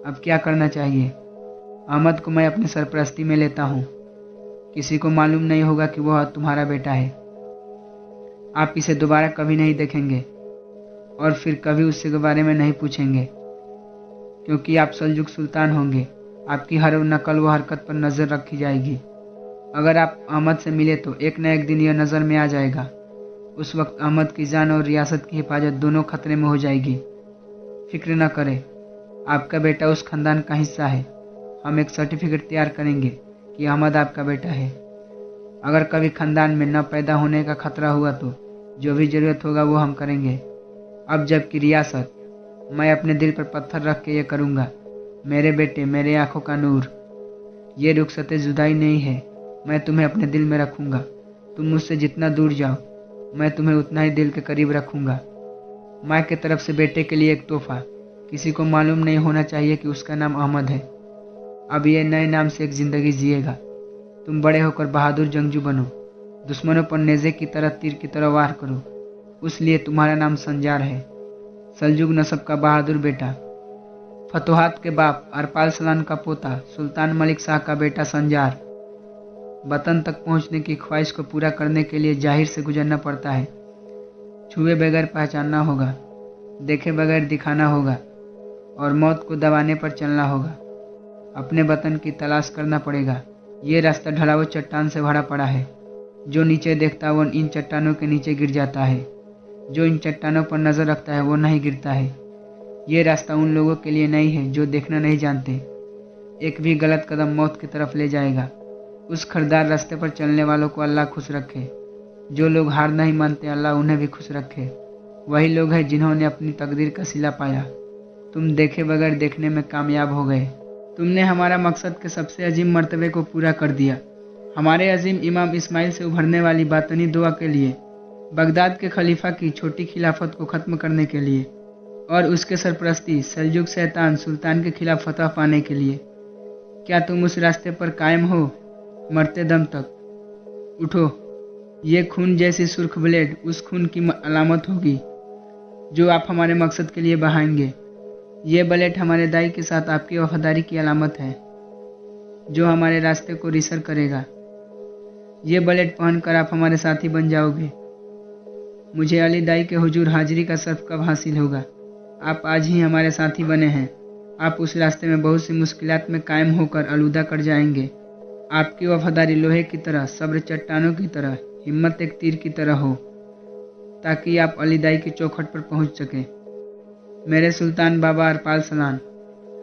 अब क्या करना चाहिए? अहमद को मैं अपनी सरपरस्ती में लेता हूँ। किसी को मालूम नहीं होगा कि वह तुम्हारा बेटा है। आप इसे दोबारा कभी नहीं देखेंगे और फिर कभी उसके बारे में नहीं पूछेंगे, क्योंकि आप सल्जुक सुल्तान होंगे। आपकी हर नकल व हरकत पर नज़र रखी जाएगी। अगर आप अहमद से मिले तो एक न एक दिन यह नज़र में आ जाएगा। उस वक्त अहमद की जान और रियासत की हिफाजत दोनों खतरे में हो जाएगी। फिक्र न करें, आपका बेटा उस खानदान का हिस्सा है। हम एक सर्टिफिकेट तैयार करेंगे कि अहमद आपका बेटा है। अगर कभी खानदान में न पैदा होने का खतरा हुआ तो जो भी ज़रूरत होगा वो हम करेंगे। अब जबकि रियासत, मैं अपने दिल पर पत्थर रख के ये करूँगा। मेरे बेटे, मेरे आंखों का नूर, ये रुखसत जुदाई नहीं है। मैं तुम्हें अपने दिल में रखूँगा। तुम मुझसे जितना दूर जाओ, मैं तुम्हें उतना ही दिल के करीब रखूँगा। माँ की तरफ से बेटे के लिए एक तोहफा। किसी को मालूम नहीं होना चाहिए कि उसका नाम अहमद है। अब ये नए नाम से एक ज़िंदगी जिएगा। तुम बड़े होकर बहादुर जंगजू बनो। दुश्मनों पर नेज़े की तरह, तीर की तरह वार करो। उसलिए तुम्हारा नाम संजार है, सल्जुक नस्ब का बहादुर बेटा। फतोहात के बाप अरपाल सलान का पोता, सुल्तान मलिक शाह का बेटा संजार। वतन तक पहुंचने की ख्वाहिश को पूरा करने के लिए जाहिर से गुजरना पड़ता है। छुए बगैर पहचानना होगा, देखे बगैर दिखाना होगा और मौत को दबाने पर चलना होगा। अपने वतन की तलाश करना पड़ेगा। ये रास्ता ढलाऊ चट्टान से भरा पड़ा है। जो नीचे देखता वो इन चट्टानों के नीचे गिर जाता है। जो इन चट्टानों पर नजर रखता है वो नहीं गिरता है। ये रास्ता उन लोगों के लिए नहीं है जो देखना नहीं जानते। एक भी गलत कदम मौत की तरफ ले जाएगा। उस खरदार रास्ते पर चलने वालों को अल्लाह खुश रखे। जो लोग हार नहीं मानते, अल्लाह उन्हें भी खुश रखे। वही लोग हैं जिन्होंने अपनी तकदीर का सिला पाया। तुम देखे बगैर देखने में कामयाब हो गए। तुमने हमारा मकसद के सबसे अजीम मर्तबे को पूरा कर दिया। हमारे अजीम इमाम इस्माइल से उभरने वाली बातनी दुआ के लिए, बगदाद के खलीफा की छोटी खिलाफत को ख़त्म करने के लिए और उसके सरपरस्ती सल्जुक शैतान सुल्तान के खिलाफ फतह पाने के लिए। क्या तुम उस रास्ते पर कायम हो मरते दम तक? उठो, ये खून जैसी सुर्ख ब्लेड उस खून की अलामत होगी जो आप हमारे मकसद के लिए बहाएंगे। ये ब्लेड हमारे दाई के साथ आपकी वफादारी की अलामत है जो हमारे रास्ते को रिसर करेगा। ये ब्लेड पहनकर आप हमारे साथी बन जाओगे। मुझे अली दाई के हुजूर हाजिरी का सर्फ कब हासिल होगा? आप आज ही हमारे साथी बने हैं। आप उस रास्ते में बहुत सी मुश्किलात में कायम होकर आलूदा कर जाएंगे। आपकी वफादारी लोहे की तरह, सब्र चट्टानों की तरह, हिम्मत एक तीर की तरह हो, ताकि आप अली दाई की चौखट पर पहुंच सकें। मेरे सुल्तान बाबा अरपाल सलान,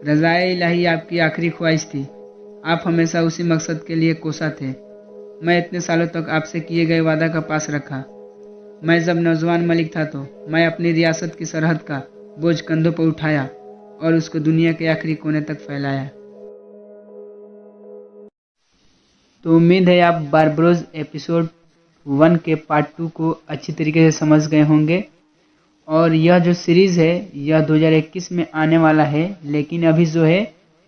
रज़ाए इलाही आपकी आखिरी ख्वाहिश थी। आप हमेशा उसी मकसद के लिए कोसा थे। मैं इतने सालों तक आपसे किए गए वादा का पास रखा। मैं जब नौजवान मलिक था तो मैं अपनी रियासत की सरहद का बोझ कंधों पर उठाया और उसको दुनिया के आखिरी कोने तक फैलाया। तो उम्मीद है आप बारबरोज एपिसोड 1 के पार्ट 2 को अच्छी तरीके से समझ गए होंगे। और यह जो सीरीज़ है यह 2021 में आने वाला है, लेकिन अभी जो है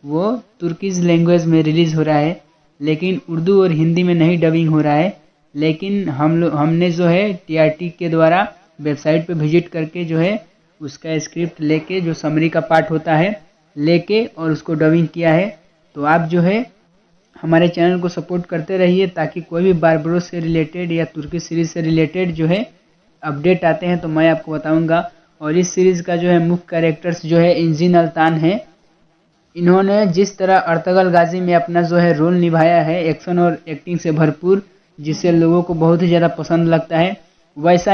वो तुर्किश लैंग्वेज में रिलीज़ हो रहा है, लेकिन उर्दू और हिंदी में नहीं डबिंग हो रहा है। लेकिन हमने जो है TRT के द्वारा वेबसाइट पे विजिट करके जो है उसका स्क्रिप्ट लेके, जो समरी का पार्ट होता है लेके, और उसको डबिंग किया है। तो आप जो है हमारे चैनल को सपोर्ट करते रहिए, ताकि कोई भी बारबरोज से रिलेटेड या तुर्की सीरीज़ से रिलेटेड जो है अपडेट आते हैं तो मैं आपको बताऊंगा। और इस सीरीज़ का जो है मुख्य कैरेक्टर्स जो है इंजीन अल्तान है। इन्होंने जिस तरह अर्तगल गाजी में अपना जो है रोल निभाया है, एक्शन और एक्टिंग से भरपूर, जिससे लोगों को बहुत ही ज़्यादा पसंद लगता है, वैसा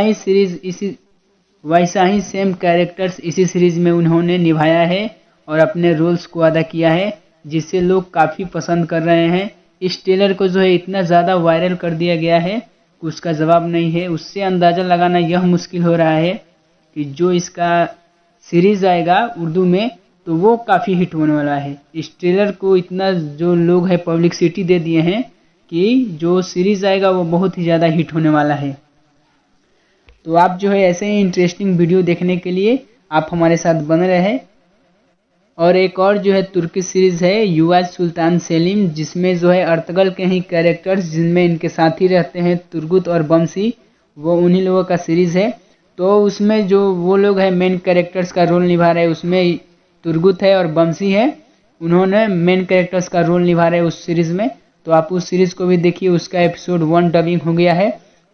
ही सेम कैरेक्टर्स इसी सीरीज़ में उन्होंने निभाया है और अपने रोल्स को अदा किया है, जिससे लोग काफ़ी पसंद कर रहे हैं। इस ट्रेलर को जो है इतना ज़्यादा वायरल कर दिया गया है कि उसका जवाब नहीं है। उससे अंदाज़ा लगाना यह मुश्किल हो रहा है कि जो इसका सीरीज़ आएगा उर्दू में तो वो काफ़ी हिट होने वाला है। इस ट्रेलर को इतना जो लोग है पब्लिसिटी दे दिए हैं कि जो सीरीज़ आएगा वो बहुत ही ज़्यादा हिट होने वाला है। तो आप जो है ऐसे ही इंटरेस्टिंग वीडियो देखने के लिए आप हमारे साथ बने रहे। और एक और जो है तुर्की सीरीज़ है युवाज सुल्तान सेलिम, जिसमें जो है अर्तगल के ही कैरेक्टर्स, जिनमें इनके साथी रहते हैं तुर्गुत और बमसी, वो उन्हीं लोगों का सीरीज़ है। तो उसमें जो वो लोग हैं मेन कैरेक्टर्स का रोल निभा रहे हैं, उसमें तुर्गुत है और बमसी है, उन्होंने मेन कैरेक्टर्स का रोल निभा रहे हैं उस सीरीज़ में। तो आप उस सीरीज़ को भी देखिए, उसका एपिसोड 1 डबिंग हो गया है,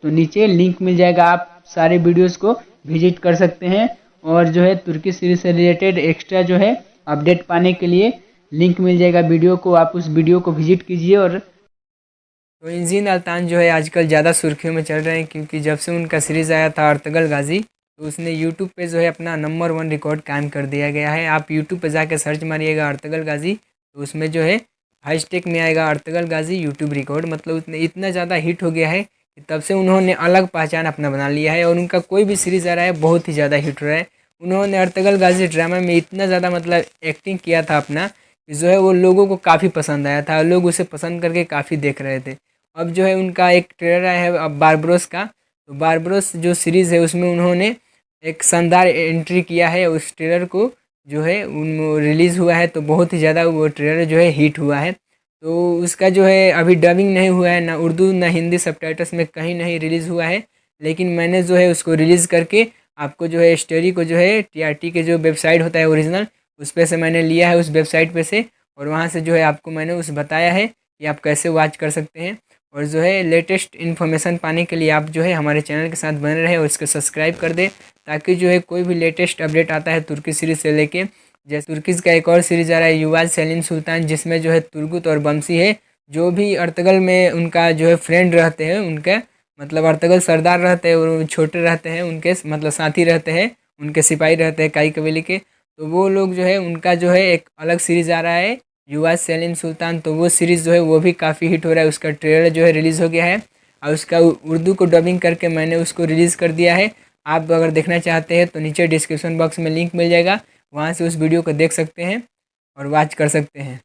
तो नीचे लिंक मिल जाएगा, आप सारे वीडियोस को विजिट कर सकते हैं। और जो है तुर्की सीरीज़ से रिलेटेड एक्स्ट्रा जो है अपडेट पाने के लिए लिंक मिल जाएगा वीडियो को, आप उस वीडियो को विजिट कीजिए। और तो इंजीन अल्तान जो है आजकल ज़्यादा सुर्खियों में चल रहे हैं, क्योंकि जब से उनका सीरीज़ आया था अर्तगल गाजी, तो उसने यूट्यूब पे जो है अपना नंबर 1 रिकॉर्ड कायम कर दिया गया है। आप यूट्यूब पे जाके सर्च मारिएगा अर्तगल गाजी, तो उसमें जो है हैशटैग में आएगा अर्तगल गाजी यूट्यूब रिकॉर्ड। मतलब इतना ज़्यादा हिट हो गया है कि तब से उन्होंने अलग पहचान अपना बना लिया है और उनका कोई भी सीरीज़ आ रहा है बहुत ही ज़्यादा हिट हो रहा है। उन्होंने अर्तगल गाजी ड्रामा में इतना ज़्यादा मतलब एक्टिंग किया था अपना, जो है वो लोगों को काफ़ी पसंद आया था, लोग उसे पसंद करके काफ़ी देख रहे थे। अब जो है उनका एक ट्रेलर आया है अब बारबरोस का, तो बारबरोस जो सीरीज़ है उसमें उन्होंने एक शानदार एंट्री किया है। उस ट्रेलर को जो है उन रिलीज़ हुआ है, तो बहुत ही ज़्यादा वो ट्रेलर जो है हिट हुआ है। तो उसका जो है अभी डबिंग नहीं हुआ है, ना उर्दू ना हिंदी, सबटाइटल्स में कहीं नहीं रिलीज़ हुआ है। लेकिन मैंने जो है उसको रिलीज़ करके आपको जो है स्टोरी को जो है TRT के जो वेबसाइट होता है ओरिजिनल, उस पर से मैंने लिया है, उस वेबसाइट पे से, और वहाँ से जो है आपको मैंने उस बताया है कि आप कैसे वॉच कर सकते हैं। और जो है लेटेस्ट इन्फॉर्मेशन पाने के लिए आप जो है हमारे चैनल के साथ बने रहे और इसको सब्सक्राइब कर दें, ताकि जो है कोई भी लेटेस्ट अपडेट आता है तुर्की सीरीज़ से लेके, जैसे तुर्कीज़ का एक और सीरीज़ आ रहा है युवाज सेलिम सुल्तान, जिसमें जो है तुर्गुत और बमसी है, जो भी अर्तगल में उनका जो है फ्रेंड रहते हैं, उनके मतलब अर्तगल सरदार रहते हैं और छोटे रहते हैं, उनके मतलब साथी रहते हैं, उनके सिपाही रहते हैं काई कबीले के। तो वो लोग जो है उनका जो है एक अलग सीरीज़ आ रहा है युवाज सेलिम सुल्तान, तो वो सीरीज़ जो है वो भी काफ़ी हिट हो रहा है। उसका ट्रेलर जो है रिलीज़ हो गया है और उसका उर्दू को डबिंग करके मैंने उसको रिलीज़ कर दिया है। आप अगर देखना चाहते हैं तो नीचे डिस्क्रिप्शन बॉक्स में लिंक मिल जाएगा, वहाँ से उस वीडियो को देख सकते हैं और वॉच कर सकते हैं।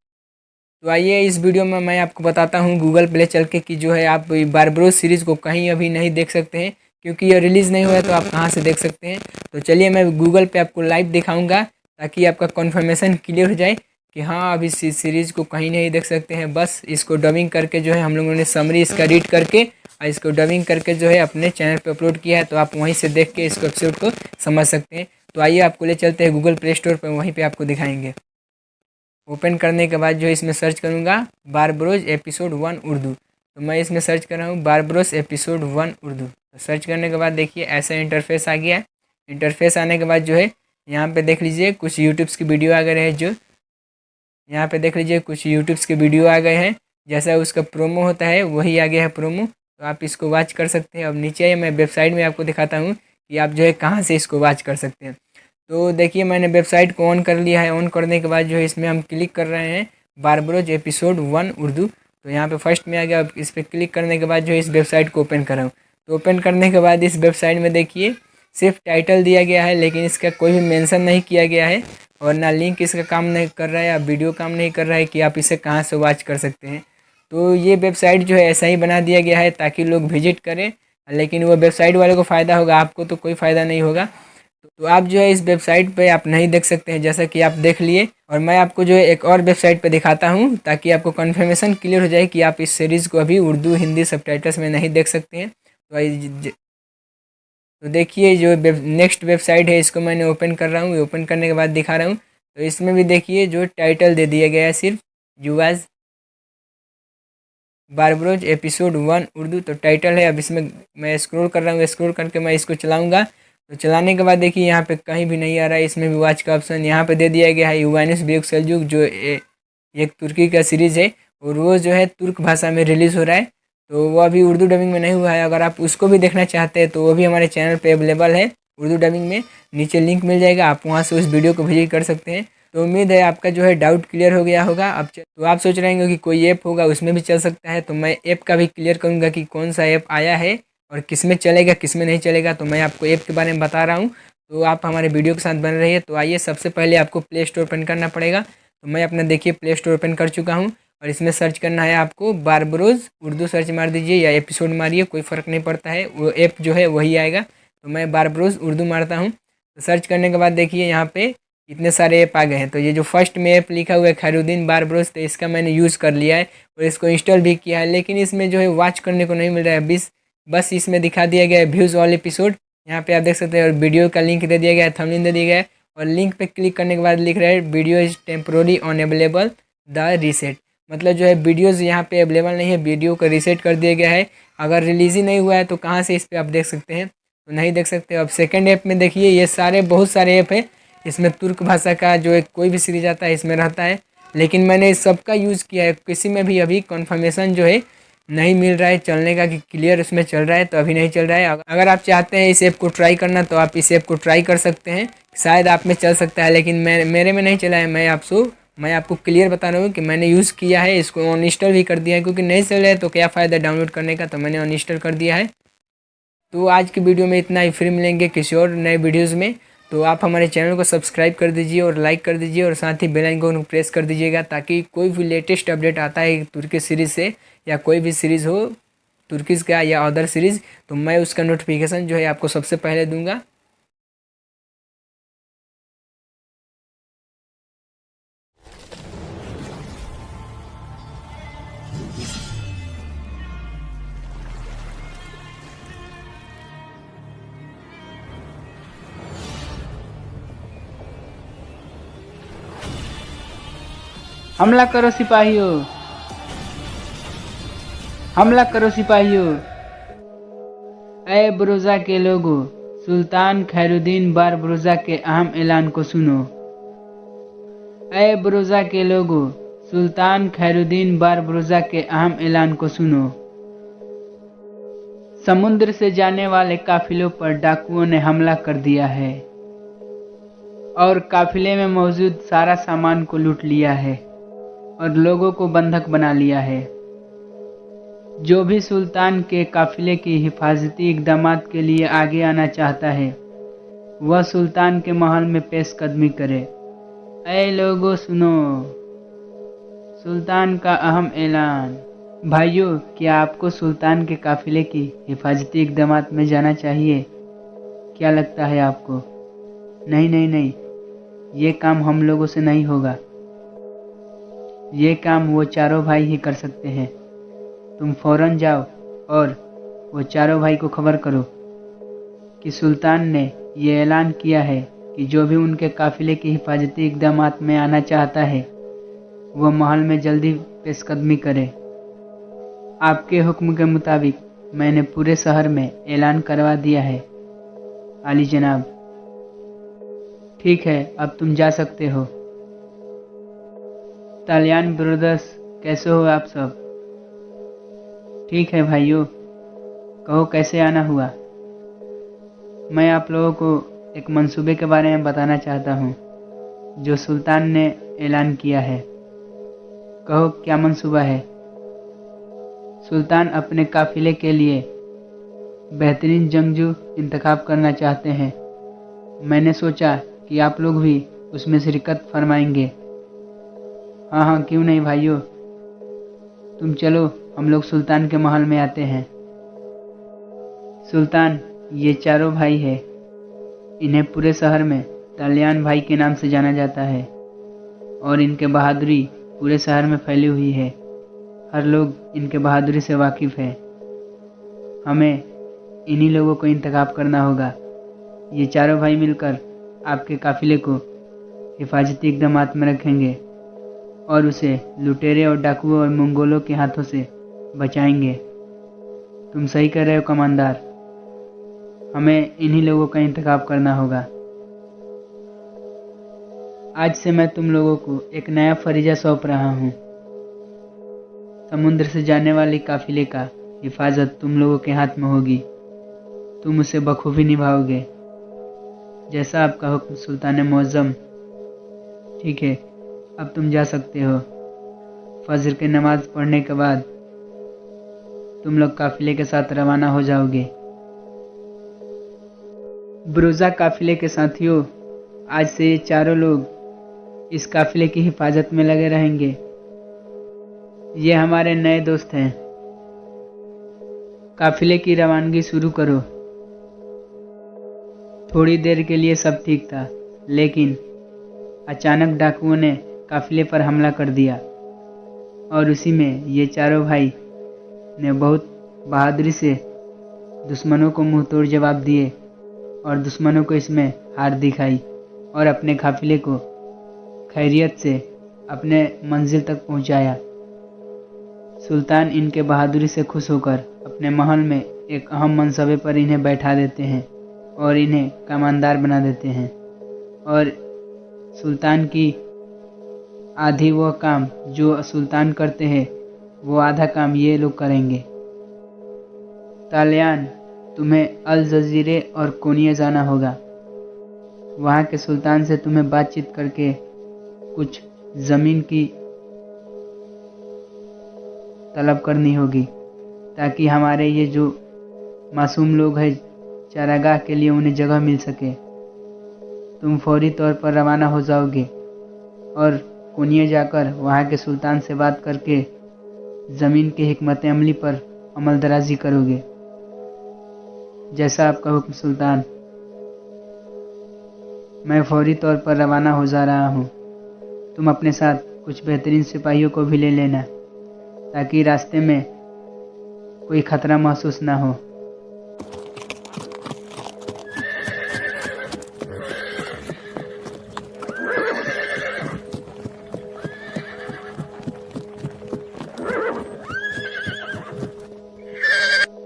तो आइए इस वीडियो में मैं आपको बताता हूँ गूगल प्ले चल के कि जो है आप बारबरोस सीरीज़ को कहीं अभी नहीं देख सकते हैं, क्योंकि ये रिलीज़ नहीं हुआ है तो आप कहाँ से देख सकते हैं। तो चलिए मैं गूगल पे आपको लाइव दिखाऊंगा ताकि आपका कन्फर्मेशन क्लियर हो जाए कि हाँ अब इस सीरीज़ को कहीं नहीं देख सकते हैं। बस इसको डबिंग करके जो है हम लोगों ने समरी इसका रीड करके और इसको डबिंग करके जो है अपने चैनल पर अपलोड किया है, तो आप वहीं से देख के इस एपिसोड को समझ सकते हैं। तो आइए आपको ले चलते हैं गूगल प्ले स्टोर पर, वहीं पर आपको दिखाएंगे। ओपन करने के बाद जो है इसमें सर्च करूँगा बारबरोस एपिसोड 1 उर्दू। तो मैं इसमें सर्च कर रहा हूँ बारबरोस एपिसोड 1 उर्दू। तो सर्च करने के बाद देखिए ऐसा इंटरफेस आ गया है। इंटरफेस आने के बाद जो है यहाँ पे देख लीजिए कुछ यूट्यूब्स की वीडियो आ गए हैं। जो यहाँ पे देख लीजिए कुछ यूट्यूब्स के वीडियो आ गए हैं, जैसा उसका प्रोमो होता है वही आ गया है प्रोमो। तो आप इसको वॉच कर सकते हैं। अब नीचे आइए, मैं वेबसाइट में आपको दिखाता हूँ कि आप जो है कहाँ से इसको वॉच कर सकते हैं। तो देखिए मैंने वेबसाइट को ऑन कर लिया है। ऑन करने के बाद जो है इसमें हम क्लिक कर रहे हैं बारबरोस एपिसोड 1 उर्दू। तो यहाँ पे फर्स्ट में आ गया। अब इस पर क्लिक करने के बाद जो है इस वेबसाइट को ओपन कर रहा हूँ। तो ओपन करने के बाद इस वेबसाइट में देखिए सिर्फ टाइटल दिया गया है, लेकिन इसका कोई भी मेंशन नहीं किया गया है और ना लिंक इसका काम नहीं कर रहा है या वीडियो काम नहीं कर रहा है कि आप इसे कहाँ से वॉच कर सकते हैं। तो ये वेबसाइट जो है ऐसा ही बना दिया गया है ताकि लोग विजिट करें, लेकिन वो वेबसाइट वाले को फ़ायदा होगा, आपको तो कोई फ़ायदा नहीं होगा। तो आप जो है इस वेबसाइट पे आप नहीं देख सकते हैं, जैसा कि आप देख लिए। और मैं आपको जो है एक और वेबसाइट पे दिखाता हूँ ताकि आपको कन्फर्मेशन क्लियर हो जाए कि आप इस सीरीज़ को अभी उर्दू हिंदी सबटाइटल्स में नहीं देख सकते हैं। तो देखिए जो नेक्स्ट वेबसाइट है इसको मैंने ओपन कर रहा हूँ। ओपन करने के बाद दिखा रहा हूँ। तो इसमें भी देखिए जो टाइटल दे दिया गया है सिर्फ युवाज बारबरोस एपिसोड 1 उर्दू, तो टाइटल है। अब इसमें मैं स्क्रॉल कर रहा हूँ, स्क्रॉल करके मैं इसको चलाऊँगा। तो चलाने के बाद देखिए यहाँ पे कहीं भी नहीं आ रहा है। इसमें भी वॉच का ऑप्शन यहाँ पे दे दिया गया है। युवानिस बेग सेल्जुक जो एक तुर्की का सीरीज़ है और वो जो है तुर्क भाषा में रिलीज़ हो रहा है। तो वो अभी उर्दू डबिंग में नहीं हुआ है। अगर आप उसको भी देखना चाहते हैं तो वो भी हमारे चैनल पे अवेलेबल है उर्दू डबिंग में। नीचे लिंक मिल जाएगा, आप वहाँ से उस वीडियो को विजिट कर सकते हैं। तो उम्मीद है आपका जो है डाउट क्लियर हो गया होगा। अब तो आप सोच रहे होंगे कि कोई ऐप होगा उसमें भी चल सकता है, तो मैं ऐप का भी क्लियर करूँगा कि कौन सा ऐप आया है और किस में चलेगा किस में नहीं चलेगा। तो मैं आपको ऐप के बारे में बता रहा हूँ, तो आप हमारे वीडियो के साथ बन रहिए। तो आइए सबसे पहले आपको प्ले स्टोर ओपन करना पड़ेगा। तो मैं अपना देखिए प्ले स्टोर ओपन कर चुका हूँ और इसमें सर्च करना है आपको बारबरोस उर्दू। सर्च मार दीजिए या एपिसोड मारिए, कोई फ़र्क नहीं पड़ता है, वो ऐप जो है वही आएगा। तो मैं बारबरोस उर्दू मारता हूँ। तो सर्च करने के बाद देखिए यहाँ पे इतने सारे ऐप आ गए हैं। तो ये जो फर्स्ट में ऐप लिखा हुआ है खैरुद्दीन बारबरोस, तो इसका मैंने यूज़ कर लिया है और इसको इंस्टॉल भी किया है, लेकिन इसमें जो है वॉच करने को नहीं मिल रहा है। बस इसमें दिखा दिया गया है व्यूज़ ऑल एपिसोड। यहाँ पे आप देख सकते हैं और वीडियो का लिंक दे दिया गया है, थंबनेल दे दिया गया है और लिंक पे क्लिक करने के बाद लिख रहा है video is temporary unavailable the reset. मतलब जो है वीडियोज़ यहाँ पे अवेलेबल नहीं है, वीडियो को रीसेट कर दिया गया है। अगर रिलीज़ ही नहीं हुआ है तो कहाँ से इस पर आप देख सकते हैं, तो नहीं देख सकते। अब सेकेंड ऐप में देखिए ये सारे बहुत सारे ऐप है। इसमें तुर्क भाषा का जो एक कोई भी सीरीज आता है इसमें रहता है, लेकिन मैंने सबका यूज़ किया है, किसी में भी अभी कन्फर्मेशन जो है नहीं मिल रहा है चलने का कि क्लियर उसमें चल रहा है, तो अभी नहीं चल रहा है। अगर आप चाहते हैं इस ऐप को ट्राई करना तो आप इस ऐप को ट्राई कर सकते हैं, शायद आप में चल सकता है, लेकिन मेरे में नहीं चला है। मैं आपको क्लियर बता रहा हूँ कि मैंने यूज़ किया है, इसको अनइंस्टॉल भी कर दिया है, क्योंकि नहीं चल रहा है तो क्या फ़ायदा डाउनलोड करने का, तो मैंने अनइंस्टॉल कर दिया है। तो आज की वीडियो में इतना ही, फिर मिलेंगे किसी और नए वीडियोज़ में। तो आप हमारे चैनल को सब्सक्राइब कर दीजिए और लाइक कर दीजिए और साथ ही बेल आइकन को प्रेस कर दीजिएगा, ताकि कोई भी लेटेस्ट अपडेट आता है तुर्की सीरीज़ से या कोई भी सीरीज़ हो तुर्कीज़ का या अदर सीरीज़, तो मैं उसका नोटिफिकेशन जो है आपको सबसे पहले दूंगा। हमला करो सिपाहियों, हमला करो सिपाहियों। ऐ बरोजा के लोगों, सुल्तान खैरुद्दीन बारबरोजा के अहम ऐलान को सुनो। ऐ बरोजा के लोगों, सुल्तान खैरुद्दीन बारबरोजा के अहम ऐलान को सुनो। समुद्र से जाने वाले काफिलों पर डाकुओं ने हमला कर दिया है और काफिले में मौजूद सारा सामान को लूट लिया है और लोगों को बंधक बना लिया है। जो भी सुल्तान के काफिले की हिफाजती इक़दामात के लिए आगे आना चाहता है वह सुल्तान के महल में पेशकदमी करे। ऐ लोगों सुनो, सुल्तान का अहम ऐलान। भाइयों, क्या आपको सुल्तान के काफिले की हिफाजती इक़दामात में जाना चाहिए? क्या लगता है आपको? नहीं नहीं नहीं, ये काम हम लोगों से नहीं होगा। ये काम वो चारों भाई ही कर सकते हैं। तुम फौरन जाओ और वो चारों भाई को खबर करो कि सुल्तान ने ये ऐलान किया है कि जो भी उनके काफिले की हिफाजती इक़दामात में आना चाहता है वो महल में जल्दी पेशकदमी करे। आपके हुक्म के मुताबिक मैंने पूरे शहर में ऐलान करवा दिया है आली जनाब। ठीक है, अब तुम जा सकते हो। तालियान ब्रदर्स, कैसे हो आप सब? ठीक है भाइयों, कहो कैसे आना हुआ? मैं आप लोगों को एक मंसूबे के बारे में बताना चाहता हूँ जो सुल्तान ने ऐलान किया है। कहो क्या मंसूबा है? सुल्तान अपने काफिले के लिए बेहतरीन जंगजू इंतखाब करना चाहते हैं। मैंने सोचा कि आप लोग भी उसमें शिरकत फरमाएंगे। हाँ हाँ, क्यों नहीं भाइयों, तुम चलो, हम लोग सुल्तान के महल में आते हैं। सुल्तान, ये चारों भाई है। इन्हें पूरे शहर में तालियान भाई के नाम से जाना जाता है और इनके बहादुरी पूरे शहर में फैली हुई है। हर लोग इनके बहादुरी से वाकिफ़ है। हमें इन्हीं लोगों को इंतखाब करना होगा। ये चारों भाई मिलकर आपके काफिले को हिफाजती इक़दामात में रखेंगे और उसे लुटेरे और डाकुओं और मंगोलों के हाथों से बचाएंगे। तुम सही कह रहे हो कमांडर, हमें इन्हीं लोगों का इंतखाब करना होगा। आज से मैं तुम लोगों को एक नया फरीजा सौंप रहा हूँ। समुद्र से जाने वाली काफिले का हिफाजत तुम लोगों के हाथ में होगी। तुम उसे बखूबी निभाओगे, जैसा आपका हुक्म सुल्तान मुअज़्ज़म। ठीक है, अब तुम जा सकते हो। फजर की नमाज पढ़ने के बाद तुम लोग काफिले के साथ रवाना हो जाओगे। ब्रोजा काफिले के साथियों, आज से ये चारों लोग इस काफिले की हिफाजत में लगे रहेंगे। ये हमारे नए दोस्त हैं। काफिले की रवानगी शुरू करो। थोड़ी देर के लिए सब ठीक था, लेकिन अचानक डाकुओं ने काफिले पर हमला कर दिया और उसी में ये चारों भाई ने बहुत बहादुरी से दुश्मनों को मुंह तोड़ जवाब दिए और दुश्मनों को इसमें हार दिखाई और अपने काफिले को खैरियत से अपने मंजिल तक पहुंचाया। सुल्तान इनके बहादुरी से खुश होकर अपने महल में एक अहम मनसबे पर इन्हें बैठा देते हैं और इन्हें कमांडर बना देते हैं और सुल्तान की आधी वो काम जो सुल्तान करते हैं वो आधा काम ये लोग करेंगे। तालियान, तुम्हें अल जजीरे और कोनिया जाना होगा। वहाँ के सुल्तान से तुम्हें बातचीत करके कुछ ज़मीन की तलब करनी होगी ताकि हमारे ये जो मासूम लोग हैं चारागाह के लिए उन्हें जगह मिल सके। तुम फौरी तौर पर रवाना हो जाओगे और कोनिया जाकर वहाँ के सुल्तान से बात करके ज़मीन के हिकमत अमली पर अमल दराजी करोगे, जैसा आपका हुक्म सुल्तान। मैं फौरी तौर पर रवाना हो जा रहा हूँ। तुम अपने साथ कुछ बेहतरीन सिपाहियों को भी ले लेना ताकि रास्ते में कोई खतरा महसूस ना हो।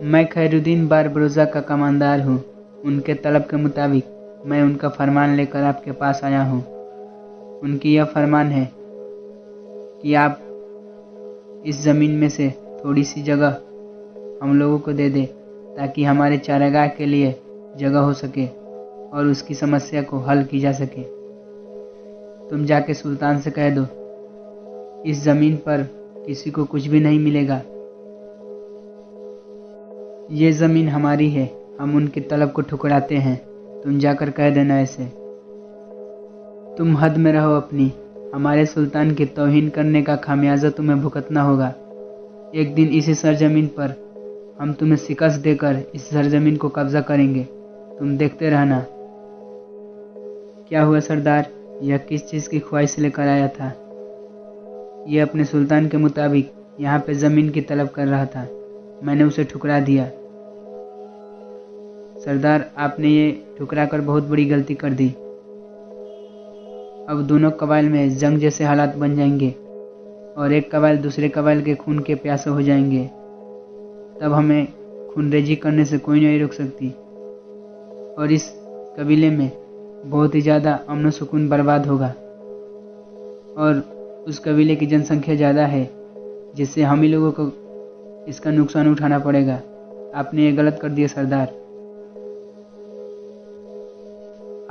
मैं खैरुद्दीन बारबरोज़ा का कमांडर हूँ। उनके तलब के मुताबिक मैं उनका फरमान लेकर आपके पास आया हूँ। उनकी यह फरमान है कि आप इस ज़मीन में से थोड़ी सी जगह हम लोगों को दे दें ताकि हमारे चारागाह के लिए जगह हो सके और उसकी समस्या को हल की जा सके। तुम जाके सुल्तान से कह दो, इस ज़मीन पर किसी को कुछ भी नहीं मिलेगा। ये ज़मीन हमारी है, हम उनकी तलब को ठुकराते हैं। तुम जाकर कह देना ऐसे। तुम हद में रहो अपनी, हमारे सुल्तान की तौहीन करने का खामियाजा तुम्हें भुगतना होगा। एक दिन इसी सरजमीन पर हम तुम्हें शिकस्त देकर इस सरजमीन को कब्जा करेंगे, तुम देखते रहना। क्या हुआ सरदार, यह किस चीज़ की ख्वाहिश लेकर आया था? ये अपने सुल्तान के मुताबिक यहाँ पे ज़मीन की तलब कर रहा था, मैंने उसे ठुकरा दिया। सरदार, आपने ये ठुकरा कर बहुत बड़ी गलती कर दी। अब दोनों कबाइल में जंग जैसे हालात बन जाएंगे और एक कबाइल दूसरे कबाइल के खून के प्यासे हो जाएंगे। तब हमें खूनरेजी करने से कोई नहीं रोक सकती और इस कबीले में बहुत ही ज़्यादा अमन सुकून बर्बाद होगा और उस कबीले की जनसंख्या ज़्यादा है, जिससे हम ही लोगों को इसका नुकसान उठाना पड़ेगा। आपने ये गलत कर दिया सरदार।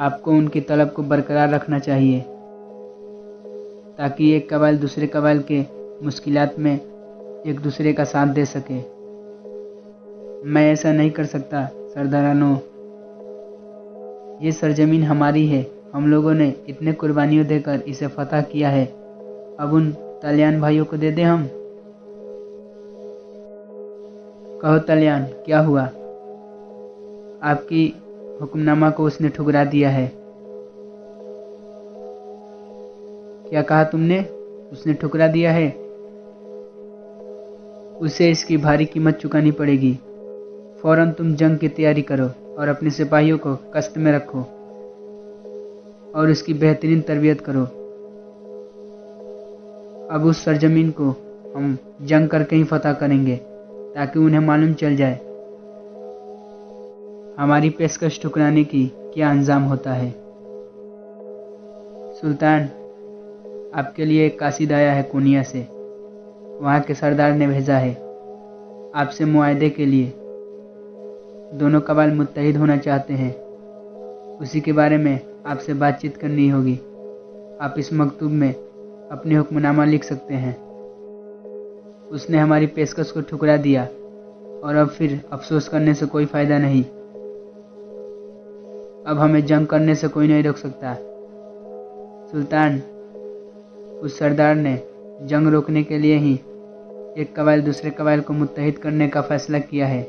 आपको उनकी तलब को बरकरार रखना चाहिए ताकि एक कबाइल दूसरे कबाइल के मुश्किलात में एक दूसरे का साथ दे सके। मैं ऐसा नहीं कर सकता सरदारानो, ये सरजमीन हमारी है, हम लोगों ने इतने कुर्बानियों देकर इसे फतह किया है, अब उन तलियान भाइयों को दे दें हम? कहो तलियान, क्या हुआ? आपकी हुक्मनामा को उसने ठुकरा दिया है। क्या कहा तुमने? उसने ठुकरा दिया है? उसे इसकी भारी कीमत चुकानी पड़ेगी। फौरन तुम जंग की तैयारी करो और अपने सिपाहियों को कश्त में रखो और उसकी बेहतरीन तरबियत करो। अब उस सरजमीन को हम जंग करके ही फतह करेंगे ताकि उन्हें मालूम चल जाए हमारी पेशकश ठुकराने की क्या अंजाम होता है। सुल्तान, आपके लिए एक कासिद आया है कोनिया से, वहाँ के सरदार ने भेजा है आपसे मुआहदे के लिए। दोनों कबाइल मुत्तहिद होना चाहते हैं, उसी के बारे में आपसे बातचीत करनी होगी। आप इस मकतूब में अपने हुक्मनामा लिख सकते हैं। उसने हमारी पेशकश को ठुकरा दिया और अब फिर अफसोस करने से कोई फ़ायदा नहीं। अब हमें जंग करने से कोई नहीं रोक सकता। सुल्तान, उस सरदार ने जंग रोकने के लिए ही एक कबाइल दूसरे कबाइल को मुत्तहिद करने का फैसला किया है।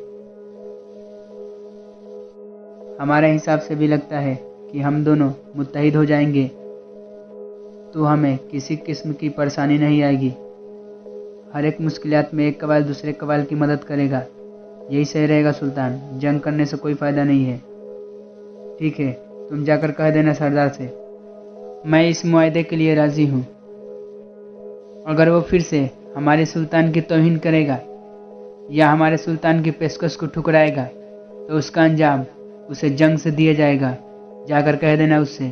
हमारे हिसाब से भी लगता है कि हम दोनों मुत्तहिद हो जाएंगे तो हमें किसी किस्म की परेशानी नहीं आएगी। हर एक मुश्किलात में एक कबाइल दूसरे कबाइल की मदद करेगा, यही सही रहेगा सुल्तान। जंग करने से कोई फ़ायदा नहीं है। ठीक है, तुम जाकर कह देना सरदार से मैं इस मुआहदे के लिए राज़ी हूँ। अगर वो फिर से हमारे सुल्तान की तौहीन करेगा या हमारे सुल्तान की पेशकश को ठुकराएगा तो उसका अंजाम उसे जंग से दिया जाएगा। जाकर कह देना उससे।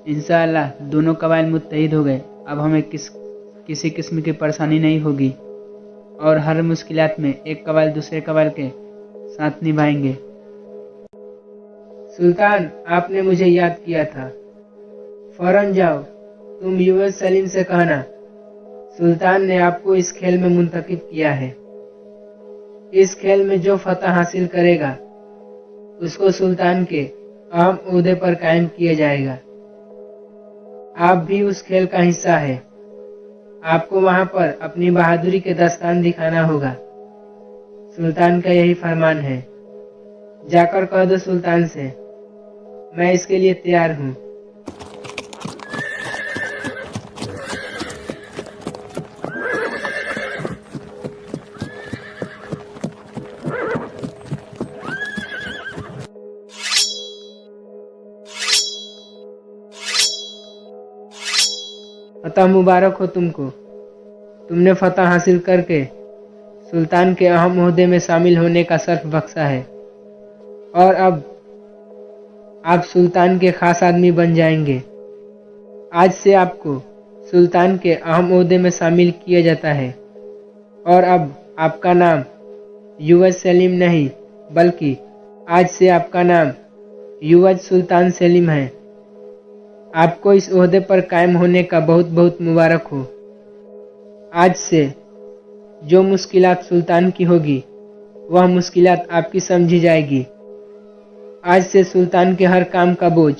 इंशाअल्लाह दोनों कबाइल मुत्तहिद हो गए। अब हमें किसी किस्म की परेशानी नहीं होगी और हर मुश्किलात में एक कबाइल दूसरे कबाइल के साथ निभाएंगे। सुल्तान, आपने मुझे याद किया था। फौरन जाओ, तुम युवराज सलीम से कहना सुल्तान ने आपको इस खेल में मुंतखब किया है। इस खेल में जो फतह हासिल करेगा उसको सुल्तान के अहम ओहदे पर कायम किया जाएगा। आप भी उस खेल का हिस्सा है। आपको वहां पर अपनी बहादुरी के दस्तान दिखाना होगा। सुल्तान का यही फरमान है। जाकर कह दो सुल्तान से मैं इसके लिए तैयार हूँ। फतह मुबारक हो तुमको। तुमने फतह हासिल करके सुल्तान के अहम ओहदे में शामिल होने का शर्फ बख्शा है और अब आप सुल्तान के खास आदमी बन जाएंगे। आज से आपको सुल्तान के अहम ओहदे में शामिल किया जाता है और अब आपका नाम युवराज सलीम नहीं बल्कि आज से आपका नाम युवराज सुल्तान सलीम है। आपको इस ओहदे पर कायम होने का बहुत बहुत मुबारक हो। आज से जो मुश्किलात सुल्तान की होगी वह मुश्किलात आपकी समझी जाएगी। आज से सुल्तान के हर काम का बोझ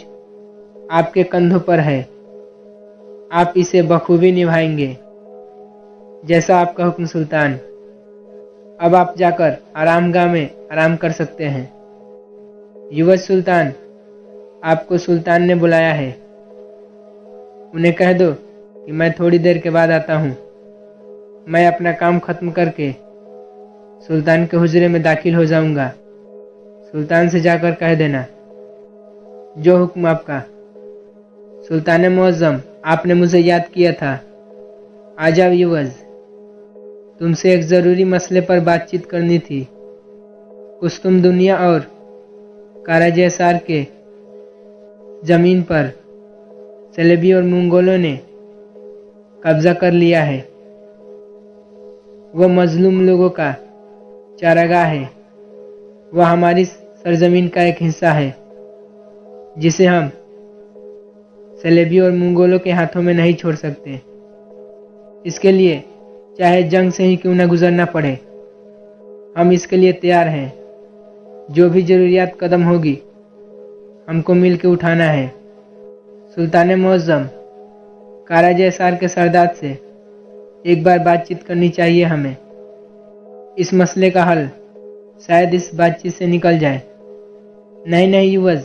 आपके कंधों पर है। आप इसे बखूबी निभाएंगे। जैसा आपका हुक्म सुल्तान। अब आप जाकर आरामगाह में आराम कर सकते हैं। युवराज सुल्तान, आपको सुल्तान ने बुलाया है। उन्हें कह दो कि मैं थोड़ी देर के बाद आता हूँ। मैं अपना काम खत्म करके सुल्तान के हुजरे में दाखिल हो जाऊंगा। सुल्तान से जाकर कह देना, जो हुक्म आपका। सुल्तान मुअज्जम, आपने मुझे याद किया था। आ जाओ युवज, तुमसे एक ज़रूरी मसले पर बातचीत करनी थी। कुस्तुम दुनिया और काराजेसार के ज़मीन पर सेलेबी और मंगोलों ने कब्जा कर लिया है। वह मजलूम लोगों का चारागाह है। वह हमारी सरजमीन का एक हिस्सा है जिसे हम सेलेबी और मंगोलों के हाथों में नहीं छोड़ सकते। इसके लिए चाहे जंग से ही क्यों न गुजरना पड़े, हम इसके लिए तैयार हैं। जो भी जरूरियात कदम होगी हमको मिल के उठाना है। सुल्तान मुअज्जम, काराजेसार के सरदार से एक बार बातचीत करनी चाहिए हमें। इस मसले का हल शायद इस बातचीत से निकल जाए। नहीं नहीं युवज,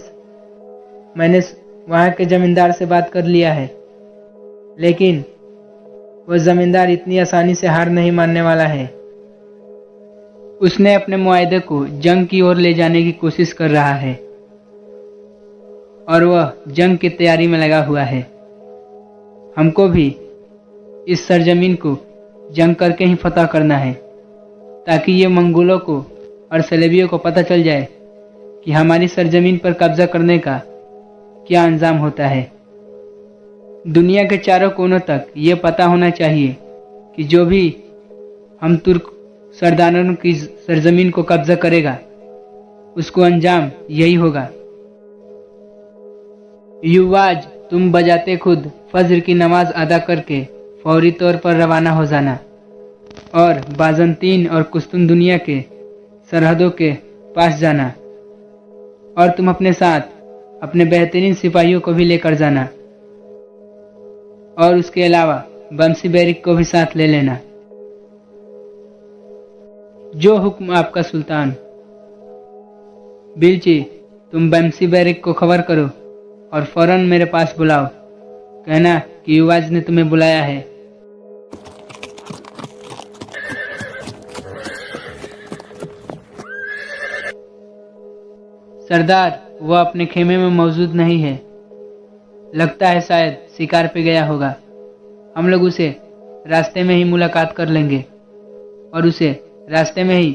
मैंने वहाँ के जमींदार से बात कर लिया है, लेकिन वह जमींदार इतनी आसानी से हार नहीं मानने वाला है। उसने अपने मुआहदे को जंग की ओर ले जाने की कोशिश कर रहा है और वह जंग की तैयारी में लगा हुआ है। हमको भी इस सरजमीन को जंग करके ही फतह करना है, ताकि ये मंगोलों को और सलेबियों को पता चल जाए कि हमारी सरजमीन पर कब्जा करने का क्या अंजाम होता है। दुनिया के चारों कोनों तक ये पता होना चाहिए कि जो भी हम तुर्क सरदारों की सरजमीन को कब्जा करेगा उसको अंजाम यही होगा। युवाज, तुम बजाते खुद फज्र की नमाज अदा करके फौरी तौर पर रवाना हो जाना और बाजंतीन और कुस्तुम दुनिया के सरहदों के पास जाना, और तुम अपने साथ अपने बेहतरीन सिपाहियों को भी लेकर जाना, और उसके अलावा बंसी बैरिक को भी साथ ले लेना। जो हुक्म आपका सुल्तान। बिलची, तुम बंसी बैरिक को खबर करो और फौरन मेरे पास बुलाओ। कहना कि युवाज ने तुम्हें बुलाया है। सरदार, वह अपने खेमे में मौजूद नहीं है। लगता है शायद शिकार पे गया होगा। हम लोग उसे रास्ते में ही मुलाकात कर लेंगे और उसे रास्ते में ही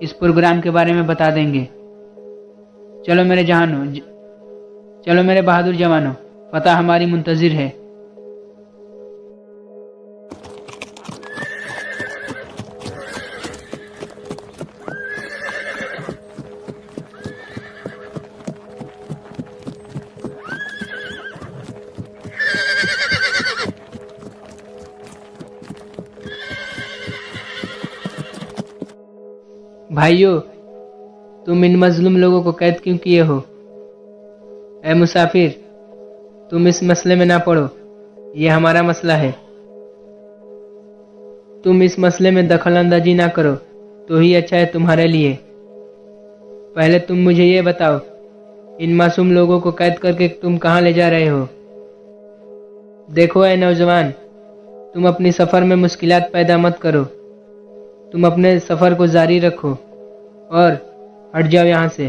इस प्रोग्राम के बारे में बता देंगे। चलो मेरे जहानों, चलो मेरे बहादुर जवानों, फतह हमारी मुंतजिर है। भाइयों, तुम इन मजलूम लोगों को कैद क्यों किए हो? ए मुसाफिर, तुम इस मसले में ना पड़ो, ये हमारा मसला है। तुम इस मसले में दखल अंदाजी ना करो तो ही अच्छा है तुम्हारे लिए। पहले तुम मुझे ये बताओ, इन मासूम लोगों को कैद करके तुम कहाँ ले जा रहे हो? देखो ए नौजवान, तुम अपनी सफ़र में मुश्किलात पैदा मत करो। तुम अपने सफ़र को जारी रखो और हट जाओ यहाँ से।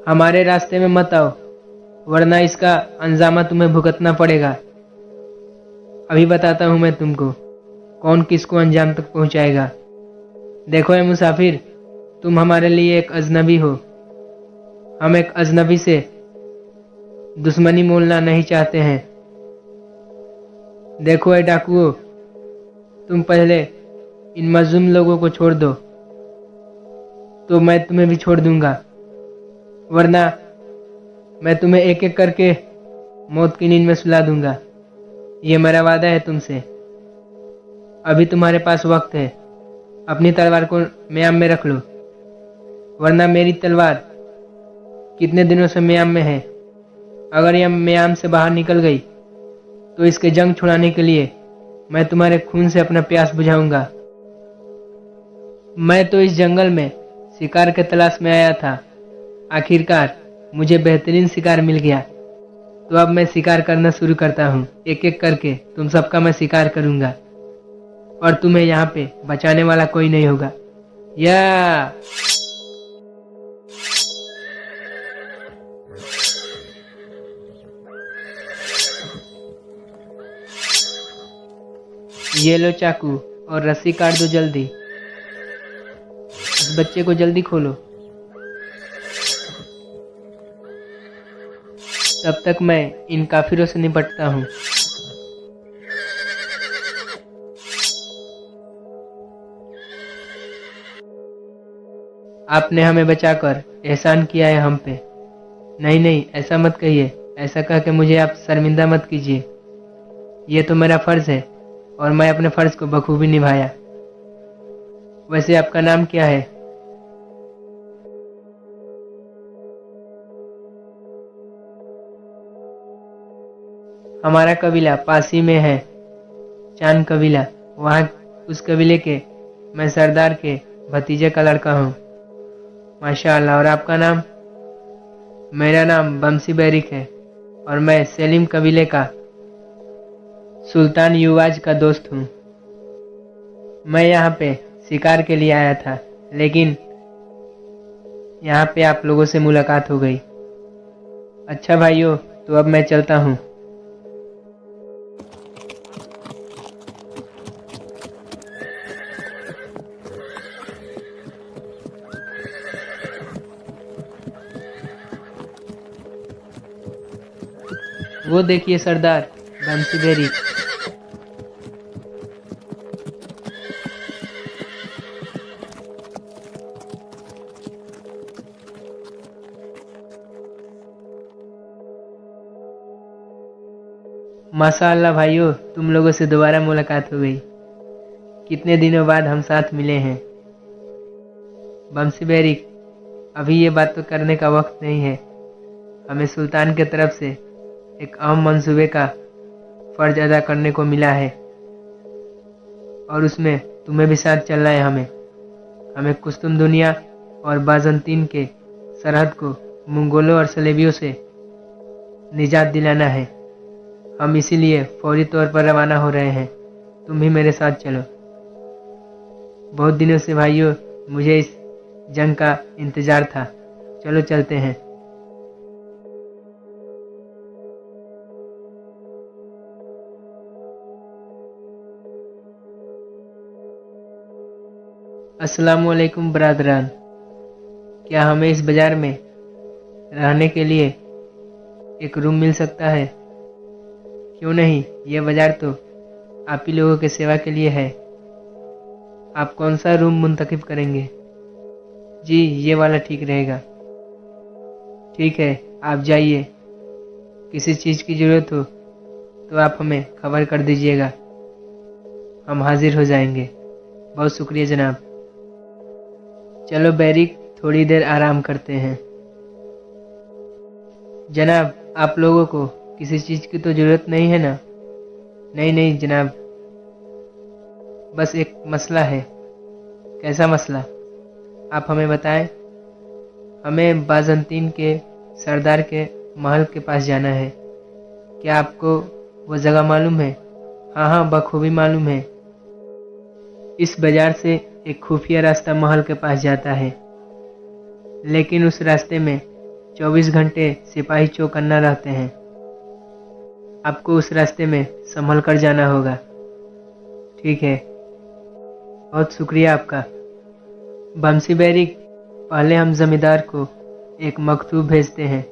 हमारे रास्ते में मत आओ, वरना इसका अंजामा तुम्हें भुगतना पड़ेगा। अभी बताता हूँ मैं तुमको कौन किसको अंजाम तक पहुँचाएगा। देखो ए मुसाफिर, तुम हमारे लिए एक अजनबी हो। हम एक अजनबी से दुश्मनी मोलना नहीं चाहते हैं। देखो ए डाकुओं, तुम पहले इन मजलूम लोगों को छोड़ दो तो मैं तुम्हें भी छोड़ दूंगा, वरना मैं तुम्हें एक एक करके मौत की नींद में सुला दूंगा। ये मेरा वादा है तुमसे। अभी तुम्हारे पास वक्त है, अपनी तलवार को म्याम में रख लो, वरना मेरी तलवार कितने दिनों से म्याम में है अगर यह म्याम से बाहर निकल गई तो इसके जंग छुड़ाने के लिए मैं तुम्हारे खून से अपना प्यास बुझाऊंगा। मैं तो इस जंगल में शिकार के तलाश में आया था। आखिरकार मुझे बेहतरीन शिकार मिल गया। तो अब मैं शिकार करना शुरू करता हूँ। एक एक करके तुम सबका मैं शिकार करूंगा और तुम्हें यहाँ पे बचाने वाला कोई नहीं होगा। या ये लो चाकू और रस्सी काट दो जल्दी। इस बच्चे को जल्दी खोलो। तब तक मैं इन काफिरों से निपटता हूँ। आपने हमें बचाकर एहसान किया है हम पे। नहीं नहीं, ऐसा मत कहिए। ऐसा कह के मुझे आप शर्मिंदा मत कीजिए। ये तो मेरा फर्ज है और मैं अपने फर्ज को बखूबी निभाया। वैसे आपका नाम क्या है? हमारा कबीला पासी में है, चांद कबीला। वहाँ उस कबीले के मैं सरदार के भतीजे का लड़का हूँ। माशाअल्लाह। और आपका नाम? मेरा नाम बमसी बैरिक है और मैं सेलिम कबीले का सुल्तान युवाज का दोस्त हूँ। मैं यहाँ पे शिकार के लिए आया था, लेकिन यहाँ पे आप लोगों से मुलाकात हो गई। अच्छा भाइयों, तो अब मैं चलता हूँ। वो देखिए सरदार बंसी बैरिक। माशाअल्लाह भाइयों, तुम लोगों से दोबारा मुलाकात हो गई। कितने दिनों बाद हम साथ मिले हैं। बमसी बैरिक, अभी ये बात तो करने का वक्त नहीं है। हमें सुल्तान की तरफ से एक अहम मंसूबे का फर्ज अदा करने को मिला है और उसमें तुम्हें भी साथ चलना है। हमें कुस्तुम दुनिया और बाजंतीन के सरहद को मंगोलों और सलेबियों से निजात दिलाना है। हम इसीलिए फौरी तौर पर रवाना हो रहे हैं। तुम भी मेरे साथ चलो। बहुत दिनों से भाइयों मुझे इस जंग का इंतजार था। चलो चलते हैं। अस्सलामुअलैकुम बरादरान। क्या हमें इस बाजार में रहने के लिए एक रूम मिल सकता है? क्यों नहीं, ये बाजार तो आप ही लोगों के सेवा के लिए है। आप कौन सा रूम मुंतखब करेंगे? जी, ये वाला ठीक रहेगा। ठीक है, आप जाइए। किसी चीज़ की ज़रूरत हो तो आप हमें खबर कर दीजिएगा। हम हाजिर हो जाएंगे। बहुत शुक्रिया जनाब। चलो बैरिक, थोड़ी देर आराम करते हैं। जनाब, आप लोगों को किसी चीज़ की तो ज़रूरत नहीं है ना? नहीं नहीं जनाब, बस एक मसला है। कैसा मसला? आप हमें बताएं। हमें बाजंतीन के सरदार के महल के पास जाना है। क्या आपको वो जगह मालूम है? हाँ हाँ, बखूबी मालूम है। इस बाजार से एक खुफिया रास्ता महल के पास जाता है, लेकिन उस रास्ते में 24 घंटे सिपाही चौकन्ना रहते हैं। आपको उस रास्ते में संभल कर जाना होगा। ठीक है, बहुत शुक्रिया आपका। बमसी बैरिक, पहले हम जमींदार को एक मकतूब भेजते हैं।